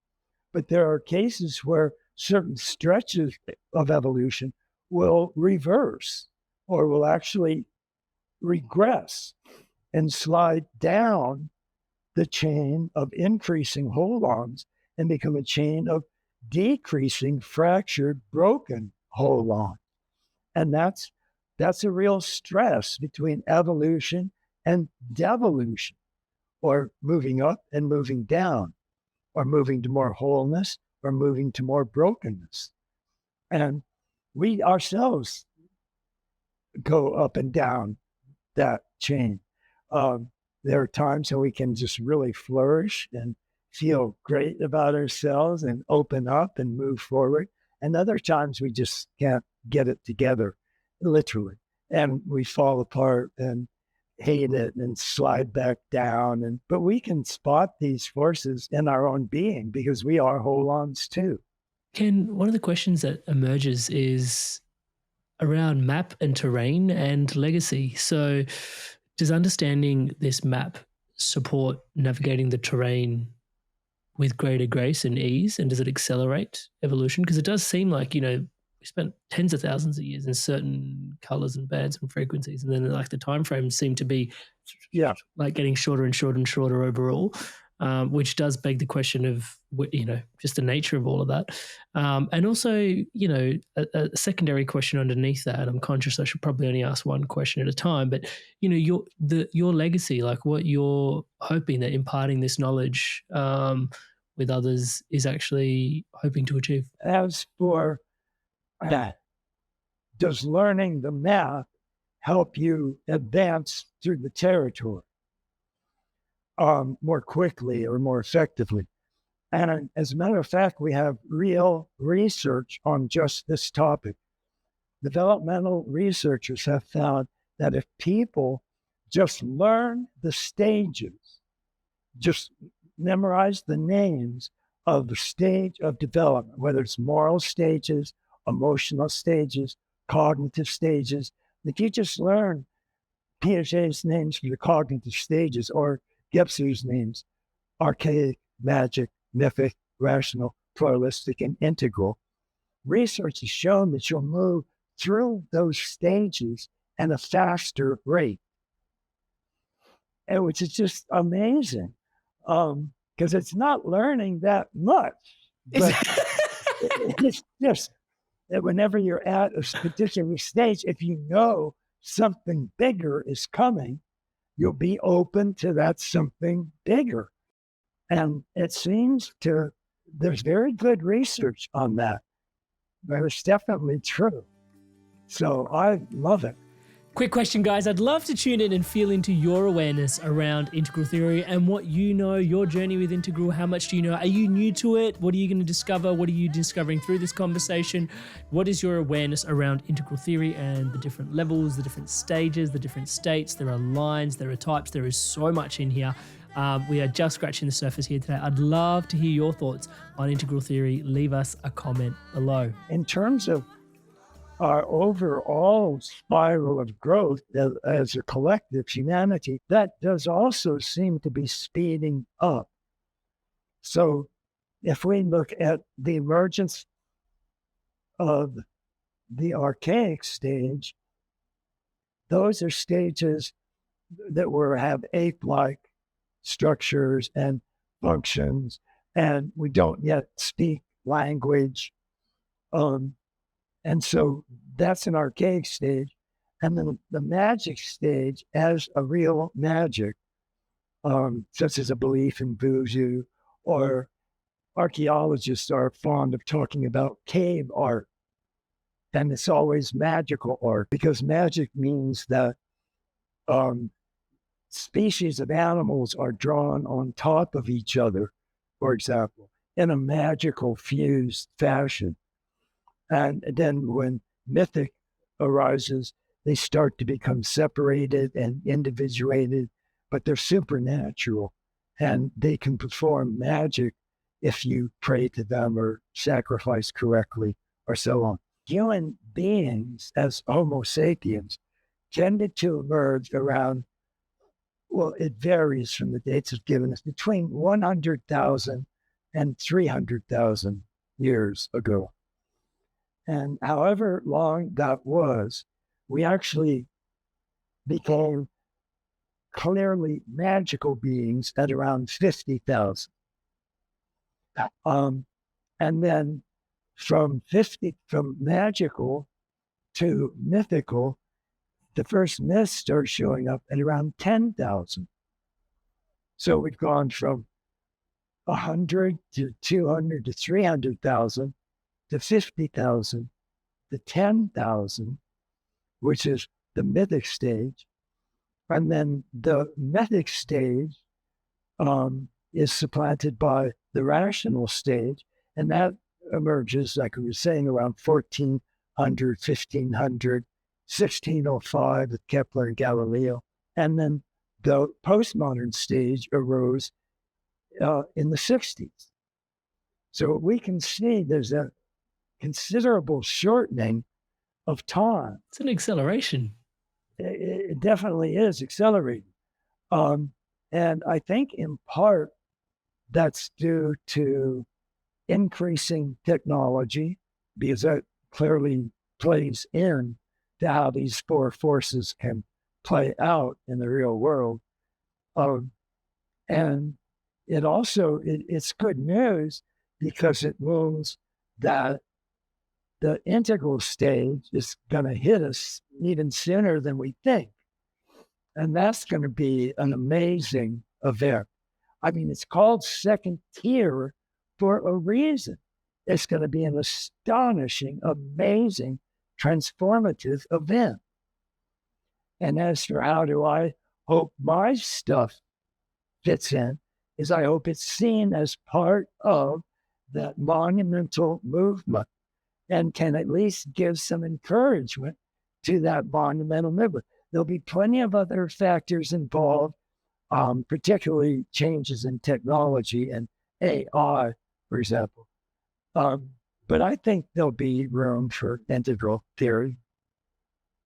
but there are cases where certain stretches of evolution will reverse or will actually regress and slide down the chain of increasing holons and become a chain of decreasing, fractured, broken holon. And that's a real stress between evolution and devolution, or moving up and moving down, or moving to more wholeness or moving to more brokenness. And we ourselves go up and down that chain. There are times when we can just really flourish and feel great about ourselves and open up and move forward. And other times we just can't get it together, literally. And we fall apart and hate it and slide back down. But we can spot these forces in our own being because we are holons too. Ken, one of the questions that emerges is around map and terrain and legacy. So does understanding this map support navigating the terrain with greater grace and ease? And does it accelerate evolution? Because it does seem like, we spent tens of thousands of years in certain colors and bands and frequencies, and then like the time frames seem to be like getting shorter and shorter and shorter overall, which does beg the question of just the nature of all of that, and also a secondary question underneath that. And I'm conscious I should probably only ask one question at a time, but your legacy, like what you're hoping that imparting this knowledge with others is actually hoping to achieve. As for that, does learning the math help you advance through the territory more quickly or more effectively? And as a matter of fact, we have real research on just this topic. Developmental researchers have found that if people just learn the stages, just memorize the names of the stage of development, whether it's moral stages, emotional stages, cognitive stages. If you just learn Piaget's names for the cognitive stages or Gebser's names, archaic, magic, mythic, rational, pluralistic, and integral, research has shown that you'll move through those stages at a faster rate, and which is just amazing because it's not learning that much, but it's just that whenever you're at a particular stage, if you know something bigger is coming, you'll be open to that something bigger. And it seems there's very good research on that. But it's definitely true. So I love it. Quick question, guys. I'd love to tune in and feel into your awareness around integral theory and what you know, your journey with integral. How much do you know? Are you new to it? What are you going to discover? What are you discovering through this conversation? What is your awareness around integral theory and the different levels, the different stages, the different states? There are lines, there are types. There is so much in here. We are just scratching the surface here today. I'd love to hear your thoughts on integral theory. Leave us a comment below. In terms of our overall spiral of growth as a collective humanity, that does also seem to be speeding up. So if we look at the emergence of the archaic stage, those are stages that have ape-like structures and functions, and we don't yet speak language. And so that's an archaic stage. And then the magic stage as a real magic, such as a belief in voodoo, or archaeologists are fond of talking about cave art. And it's always magical art because magic means that species of animals are drawn on top of each other, for example, in a magical fused fashion. And then when mythic arises, they start to become separated and individuated, but they're supernatural and they can perform magic if you pray to them or sacrifice correctly or so on. Human beings as Homo sapiens tended to emerge around, well, it varies from the dates of given us, between 100,000 and 300,000 years ago. And however long that was, we actually became clearly magical beings at around 50,000. And then from magical to mythical, the first myths start showing up at around 10,000. So we've gone from 100 to 200 to 300,000 to 50,000 to 10,000, which is the mythic stage. And then the mythic stage is supplanted by the rational stage. And that emerges, like we were saying, around 1400, 1500, 1605 with Kepler and Galileo, And then the postmodern stage arose in the 60s. So we can see there's a considerable shortening of time. It's an acceleration. It definitely is accelerating. And I think in part that's due to increasing technology, because that clearly plays in to how these four forces can play out in the real world. And it also, it's good news because it means that the integral stage is going to hit us even sooner than we think. And that's going to be an amazing event. I mean, it's called second tier for a reason. It's going to be an astonishing, amazing, transformative event. And as for how do I hope my stuff fits in, is I hope it's seen as part of that monumental movement and can at least give some encouragement to that monumental movement. There'll be plenty of other factors involved, particularly changes in technology and AI, for example. But I think there'll be room for integral theory.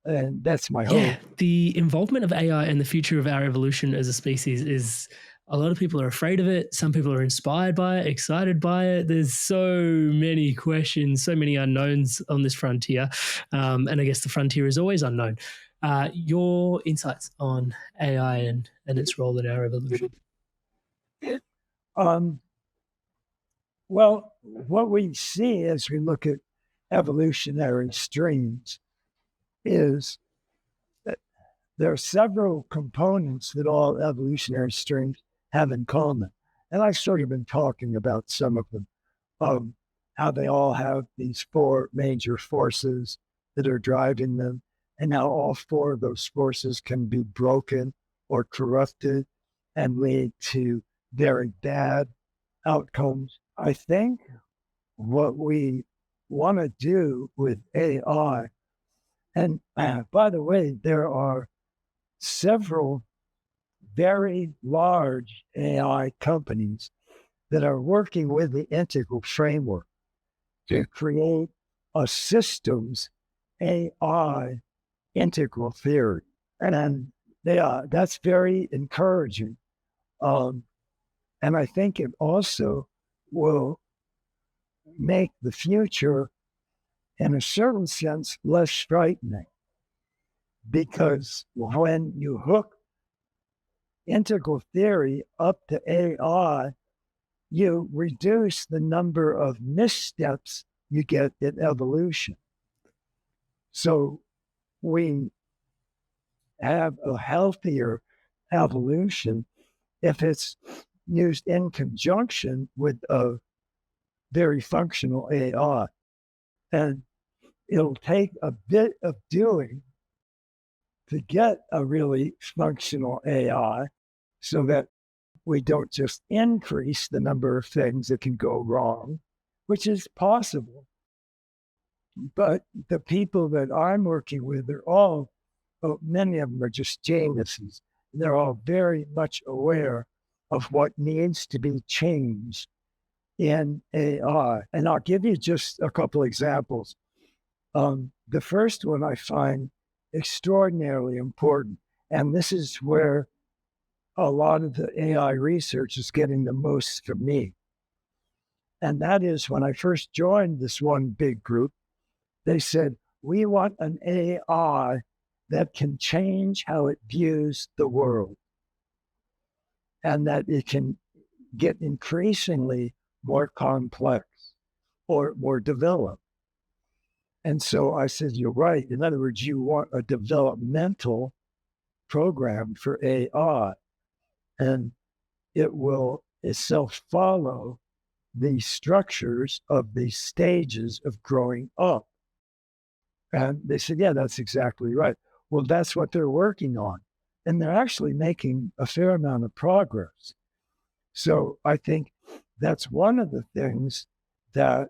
And that's my hope. Yeah, the involvement of AI and the future of our evolution as a species is, a lot of people are afraid of it. Some people are inspired by it, excited by it. There's so many questions, so many unknowns on this frontier. And I guess the frontier is always unknown. Your insights on AI and its role in our evolution? Well, what we see as we look at evolutionary streams is that there are several components that all evolutionary streams have in common. And I've sort of been talking about some of them, how they all have these four major forces that are driving them, and how all four of those forces can be broken or corrupted and lead to very bad outcomes. I think what we want to do with AI, and by the way, there are several very large AI companies that are working with the integral framework to create a systems AI integral theory. And that's very encouraging. And I think it also will make the future, in a certain sense, less frightening. Because when you hook integral theory up to AI, you reduce the number of missteps you get in evolution. So we have a healthier evolution if it's used in conjunction with a very functional AI. And it'll take a bit of doing to get a really functional AI so that we don't just increase the number of things that can go wrong, which is possible. But the people that I'm working with are all, many of them are just geniuses. They're all very much aware of what needs to be changed in AI. And I'll give you just a couple examples. The first one I find extraordinarily important, and this is where a lot of the AI research is getting the most from me. And that is when I first joined this one big group, they said, we want an AI that can change how it views the world and that it can get increasingly more complex or more developed. And so I said, you're right. In other words, you want a developmental program for AI, and it will itself follow the structures of the stages of growing up. And they said, yeah, that's exactly right. Well, that's what they're working on. And they're actually making a fair amount of progress. So I think that's one of the things that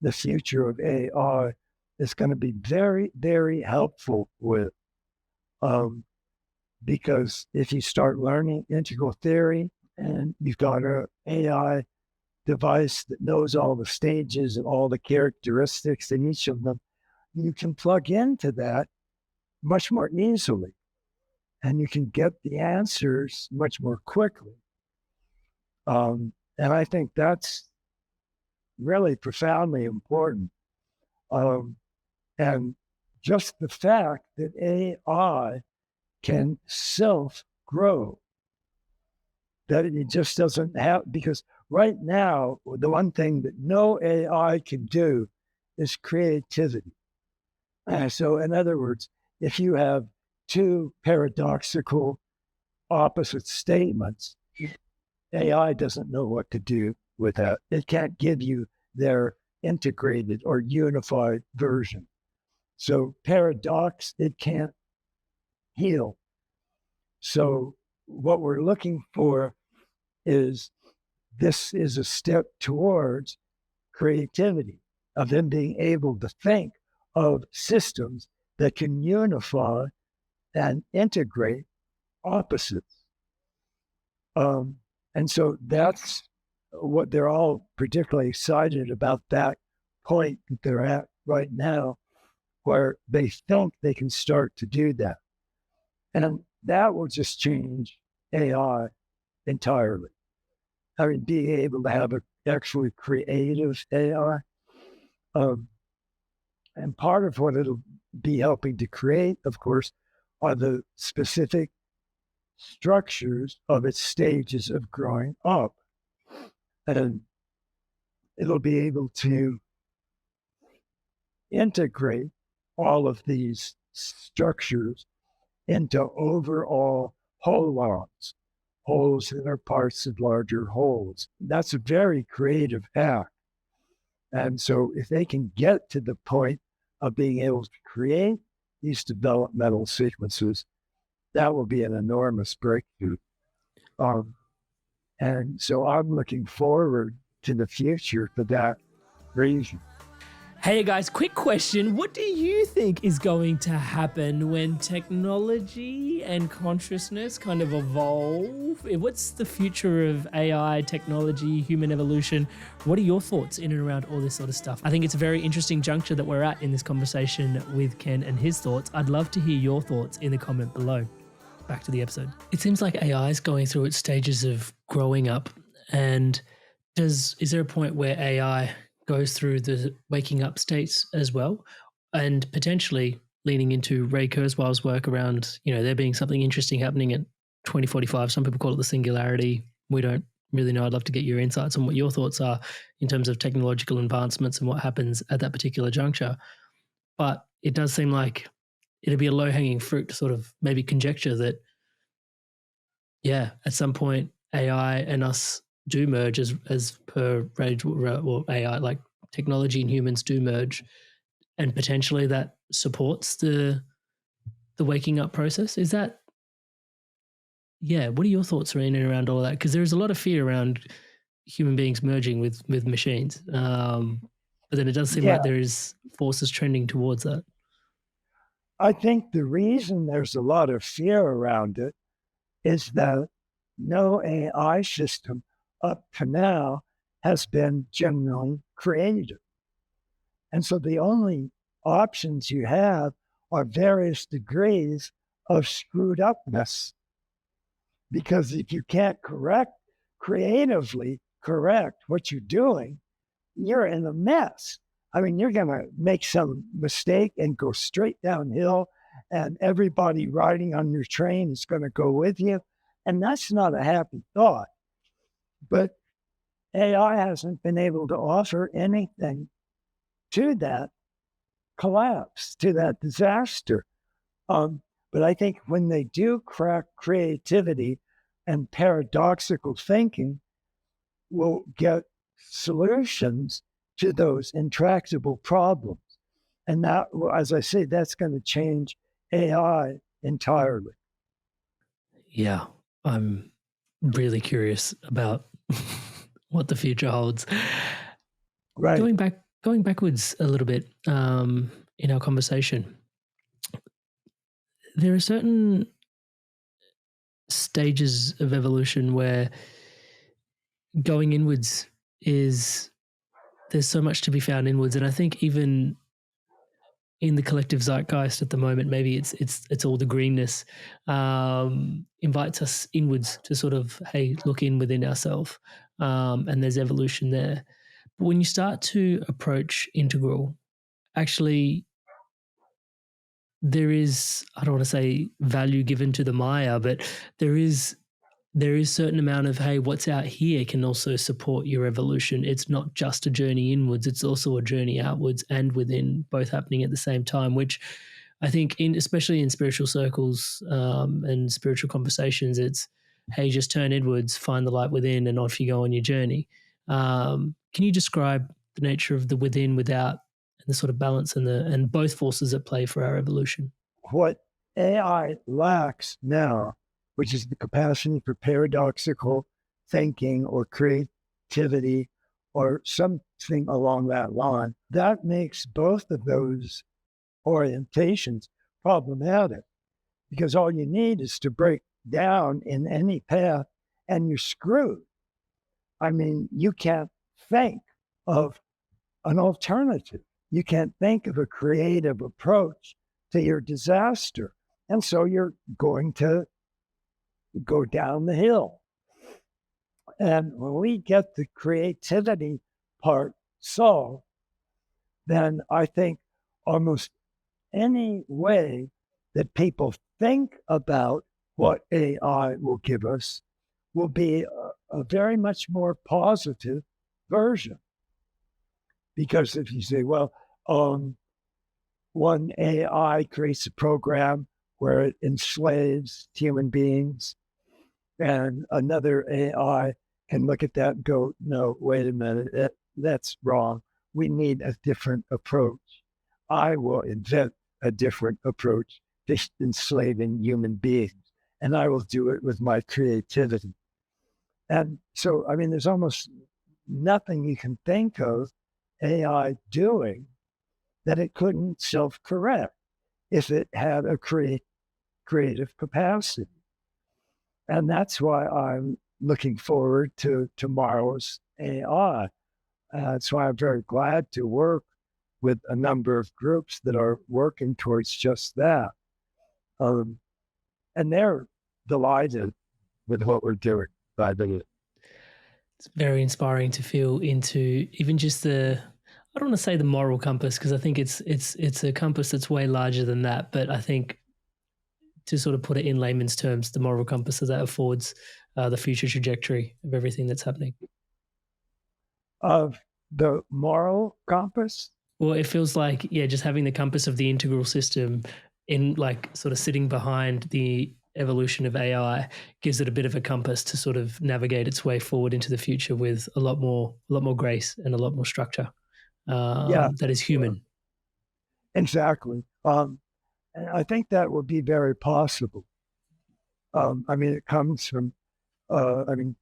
the future of AI is going to be very, very helpful with. because if you start learning integral theory and you've got an AI device that knows all the stages and all the characteristics in each of them, you can plug into that much more easily and you can get the answers much more quickly. And I think that's really profoundly important. And just the fact that AI can self-grow, that it just doesn't have, because right now, the one thing that no AI can do is creativity. So in other words, if you have two paradoxical opposite statements, AI doesn't know what to do with that. It can't give you their integrated or unified version. So paradox, it can't heal. So what we're looking for is, this is a step towards creativity, of them being able to think of systems that can unify and integrate opposites. And so that's what they're all particularly excited about, that point that they're at right now, where they think they can start to do that. And that will just change AI entirely. I mean, being able to have an actually creative AI. And part of what it'll be helping to create, of course, are the specific structures of its stages of growing up. And it'll be able to integrate all of these structures into overall holons, holes that are parts of larger holes. That's a very creative act. And so if they can get to the point of being able to create these developmental sequences, that will be an enormous breakthrough. And so I'm looking forward to the future for that reason. Hey guys, quick question. What do you think is going to happen when technology and consciousness kind of evolve? What's the future of AI, technology, human evolution? What are your thoughts in and around all this sort of stuff? I think it's a very interesting juncture that we're at in this conversation with Ken and his thoughts. I'd love to hear your thoughts in the comment below. Back to the episode. It seems like AI is going through its stages of growing up. And is there a point where AI goes through the waking up states as well, and potentially leaning into Ray Kurzweil's work around, there being something interesting happening at 2045. Some people call it the singularity. We don't really know. I'd love to get your insights on what your thoughts are in terms of technological advancements and what happens at that particular juncture. But it does seem like it'd be a low-hanging fruit to sort of maybe conjecture that, at some point AI and us do merge as per Rage or AI, like technology and humans do merge, and potentially that supports the waking up process. Is that, what are your thoughts in and around all of that? Because there's a lot of fear around human beings merging with machines. But then it does seem like there is forces trending towards that. I think the reason there's a lot of fear around it is that no AI system up to now has been genuinely creative. And so the only options you have are various degrees of screwed upness. Because if you can't creatively correct what you're doing, you're in a mess. I mean, you're going to make some mistake and go straight downhill, and everybody riding on your train is going to go with you. And that's not a happy thought. But AI hasn't been able to offer anything to that collapse, to that disaster. But I think when they do crack creativity and paradoxical thinking, we'll get solutions to those intractable problems. And that, as I say, that's going to change AI entirely. Yeah, I'm really curious about what the future holds. Right. Going backwards a little bit in our conversation, there are certain stages of evolution where going inwards there's so much to be found inwards. And I think even in the collective zeitgeist at the moment, maybe it's all the greenness, invites us inwards to sort of, hey, look in within ourselves. And there's evolution there. But when you start to approach integral, actually there is, I don't want to say value given to the Maya, but there is certain amount of, hey, what's out here can also support your evolution. It's not just a journey inwards, it's also a journey outwards and within, both happening at the same time, which I think especially in spiritual circles and spiritual conversations, it's, hey, just turn inwards, find the light within, and off you go on your journey. Can you describe the nature of the within, without, and the sort of balance and both forces at play for our evolution? What AI lacks now, which is the capacity for paradoxical thinking or creativity or something along that line, that makes both of those orientations problematic, because all you need is to break down in any path and you're screwed. I mean, you can't think of an alternative. You can't think of a creative approach to your disaster. And so you're going to go down the hill. And when we get the creativity part solved, then I think almost any way that people think about what AI will give us will be a very much more positive version. Because if you say, well, one AI creates a program where it enslaves human beings, and another AI can look at that and go, no, wait a minute, that's wrong. We need a different approach. I will invent a different approach to enslaving human beings, and I will do it with my creativity. And so, I mean, there's almost nothing you can think of AI doing that it couldn't self-correct if it had a creative capacity. And that's why I'm looking forward to tomorrow's AI. That's why I'm very glad to work with a number of groups that are working towards just that. And they're delighted with what we're doing, by the way. It's very inspiring to feel into even just I don't want to say the moral compass, because I think it's a compass that's way larger than that. But I think, to sort of put it in layman's terms, the moral compass that affords the future trajectory of everything that's happening. Of the moral compass? Well, it feels like, yeah, just having the compass of the integral system in, like, sort of sitting behind the evolution of AI gives it a bit of a compass to sort of navigate its way forward into the future with a lot more grace and a lot more structure. That is human. Exactly. And I think that will be very possible. I mean, it comes from,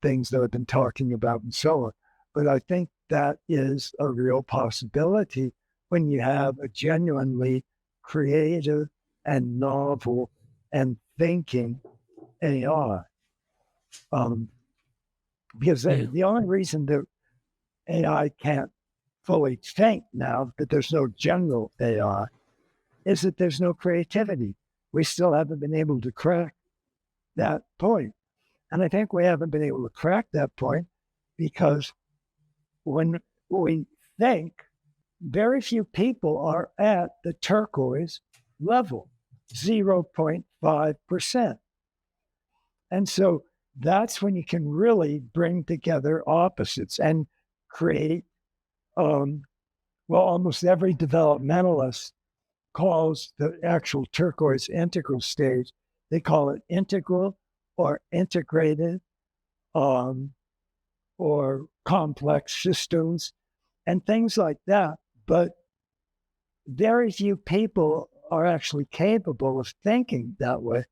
things that I've been talking about and so on. But I think that is a real possibility when you have a genuinely creative and novel and thinking AI. Because the only reason that AI can't fully think now, that there's no general AI, is that there's no creativity. We still haven't been able to crack that point. And I think we haven't been able to crack that point because when we think, very few people are at the turquoise level, 0.5%. And so that's when you can really bring together opposites and create, almost every developmentalist calls the actual turquoise integral stage, they call it integral or integrated or complex systems and things like that. But very few people are actually capable of thinking that way.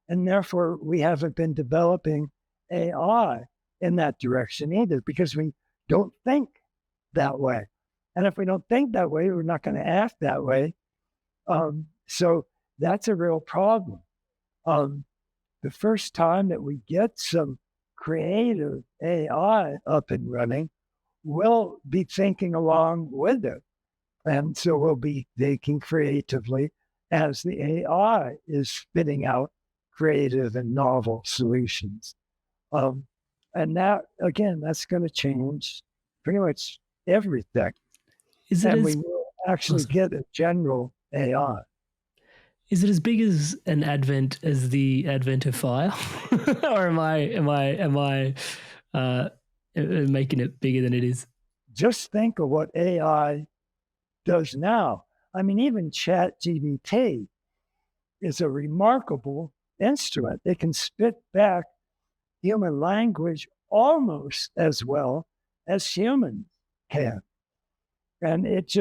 And therefore, we haven't been developing AI in that direction either, because we don't think that way. And if we don't think that way, we're not going to act that way. So that's a real problem. the first time that we get some creative AI up and running, we'll be thinking along with it. And so we'll be thinking creatively as the AI is spitting out creative and novel solutions. And that, again, that's going to change pretty much everything. And we will actually get a general AI. Is it as big as an advent as the advent of fire, or am I making it bigger than it is? Just think of what AI does now. I mean, even ChatGPT is a remarkable instrument. It can spit back human language almost as well as humans can. And it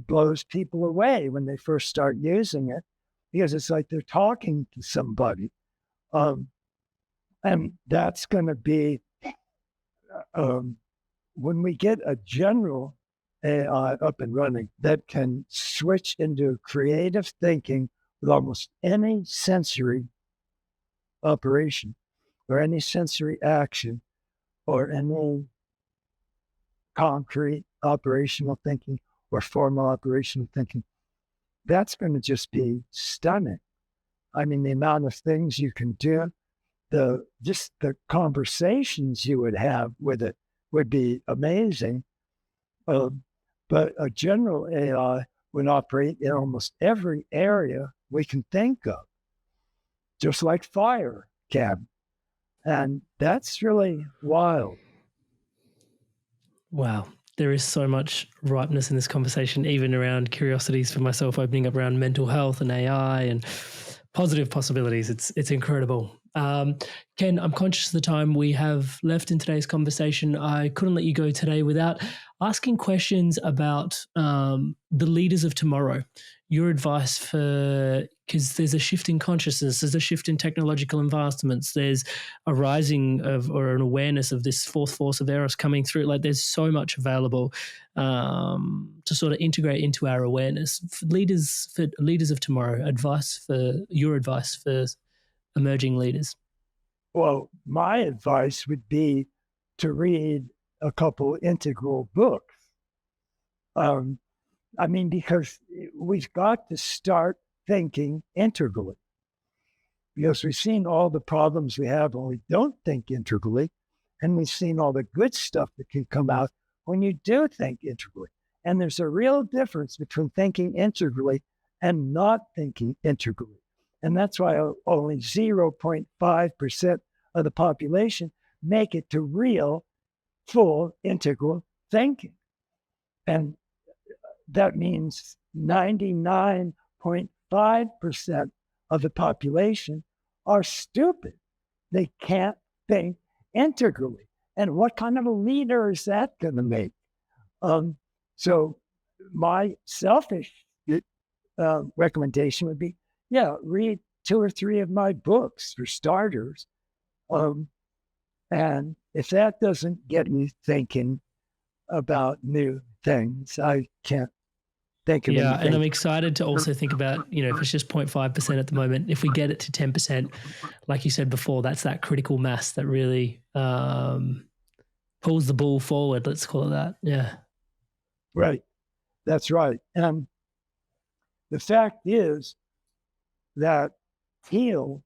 blows people away when they first start using it, because it's like they're talking to somebody. And that's going to be, when we get a general AI up and running that can switch into creative thinking with almost any sensory operation or any sensory action or any concrete operational thinking or formal operational thinking, that's going to just be stunning. I mean, the amount of things you can do, the conversations you would have with it would be amazing. But a general AI would operate in almost every area we can think of, just like fire can. And that's really wild. Wow. There is so much ripeness in this conversation, even around curiosities for myself, opening up around mental health and AI and positive possibilities. It's incredible. Ken, I'm conscious of the time we have left in today's conversation. I couldn't let you go today without asking questions about the leaders of tomorrow. Your advice for, because there's a shift in consciousness, there's a shift in technological advancements, there's a rising of, or an awareness of this fourth force of Eros coming through. Like, there's so much available to sort of integrate into our awareness. For leaders of tomorrow, your advice for emerging leaders. Well, my advice would be to read a couple integral books. I mean, because we've got to start thinking integrally, because we've seen all the problems we have when we don't think integrally, and we've seen all the good stuff that can come out when you do think integrally. And there's a real difference between thinking integrally and not thinking integrally. And that's why only 0.5% of the population make it to real, full, integral thinking. And that means 99.5% of the population are stupid. They can't think integrally. And what kind of a leader is that going to make? So my selfish recommendation would be, read 2 or 3 of my books for starters. And if that doesn't get me thinking about new things, I can't think of anything. And I'm excited to also think about, if it's just 0.5% at the moment, if we get it to 10%, like you said before, that's that critical mass that really pulls the ball forward, let's call it that. Yeah. Right. That's right. And the fact is that teal,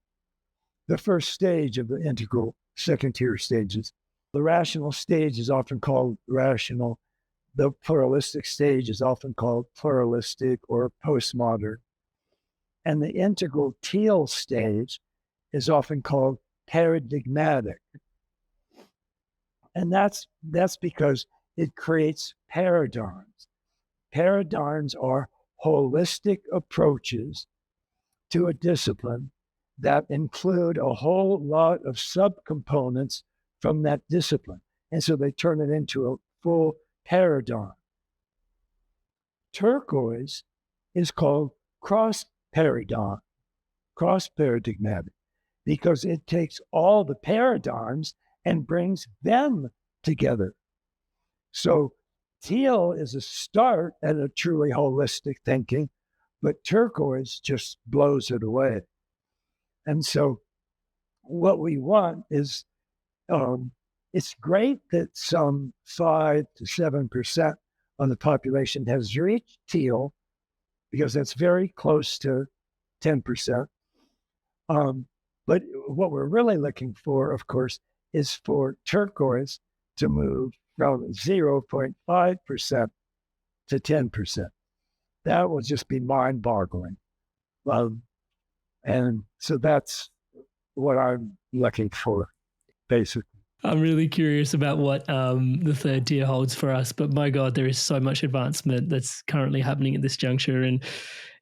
the first stage of the integral second tier stages, the rational stage is often called rational. The pluralistic stage is often called pluralistic or postmodern. And the integral teal stage is often called paradigmatic. And that's because it creates paradigms. Paradigms are holistic approaches to a discipline that include a whole lot of subcomponents from that discipline. And so they turn it into a full paradigm. Turquoise is called cross-paradigmatic, because it takes all the paradigms and brings them together. So teal is a start at a truly holistic thinking, but turquoise just blows it away. And so what we want is, it's great that some 5 to 7% of the population has reached teal, because that's very close to 10%. But what we're really looking for, of course, is for turquoise to move from 0.5% to 10%. That will just be mind-boggling. And so that's what I'm looking for, basically. I'm really curious about what the third tier holds for us, but my God, there is so much advancement that's currently happening at this juncture. And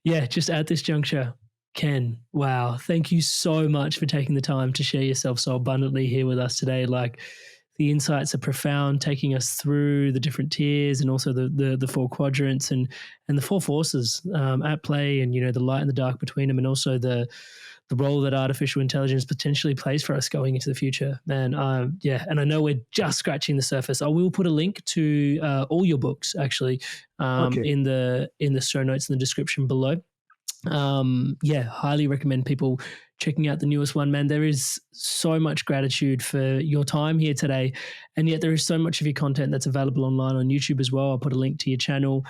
yeah, just at this juncture, Ken, wow, thank you so much for taking the time to share yourself so abundantly here with us today. Like, the insights are profound, taking us through the different tiers and also the four quadrants and the four forces at play, and, you know, the light and the dark between them, and also the role that artificial intelligence potentially plays for us going into the future. Man, yeah, and I know we're just scratching the surface. I will put a link to all your books, actually, in the show notes in the description below. Yeah, highly recommend people checking out the newest one, man. There is so much gratitude for your time here today, and yet there is so much of your content that's available online on YouTube as well. I'll put a link to your channel.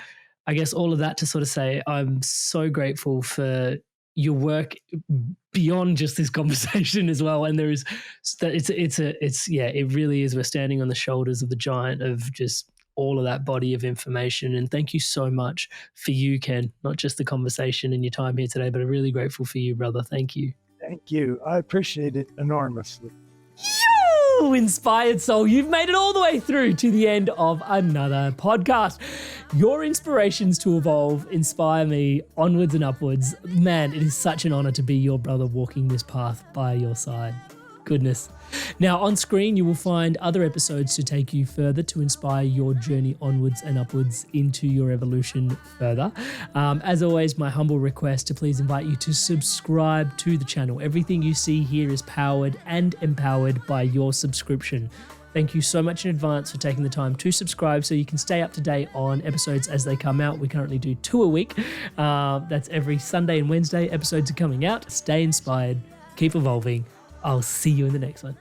I guess all of that to sort of say I'm so grateful for your work beyond just this conversation as well. And there is it really is. We're standing on the shoulders of the giant of just all of that body of information. And thank you so much for you, Ken, not just the conversation and your time here today, but I'm really grateful for you, brother. Thank you. Thank you. I appreciate it enormously. You inspired soul, you've made it all the way through to the end of another podcast. Your inspirations to evolve inspire me onwards and upwards. Man, it is such an honor to be your brother walking this path by your side. Goodness. Now, on screen, you will find other episodes to take you further to inspire your journey onwards and upwards into your evolution further. As always, my humble request to please invite you to subscribe to the channel. Everything you see here is powered and empowered by your subscription. Thank you so much in advance for taking the time to subscribe so you can stay up to date on episodes as they come out. We currently do 2 a week. That's every Sunday and Wednesday. Episodes are coming out. Stay inspired. Keep evolving. I'll see you in the next one.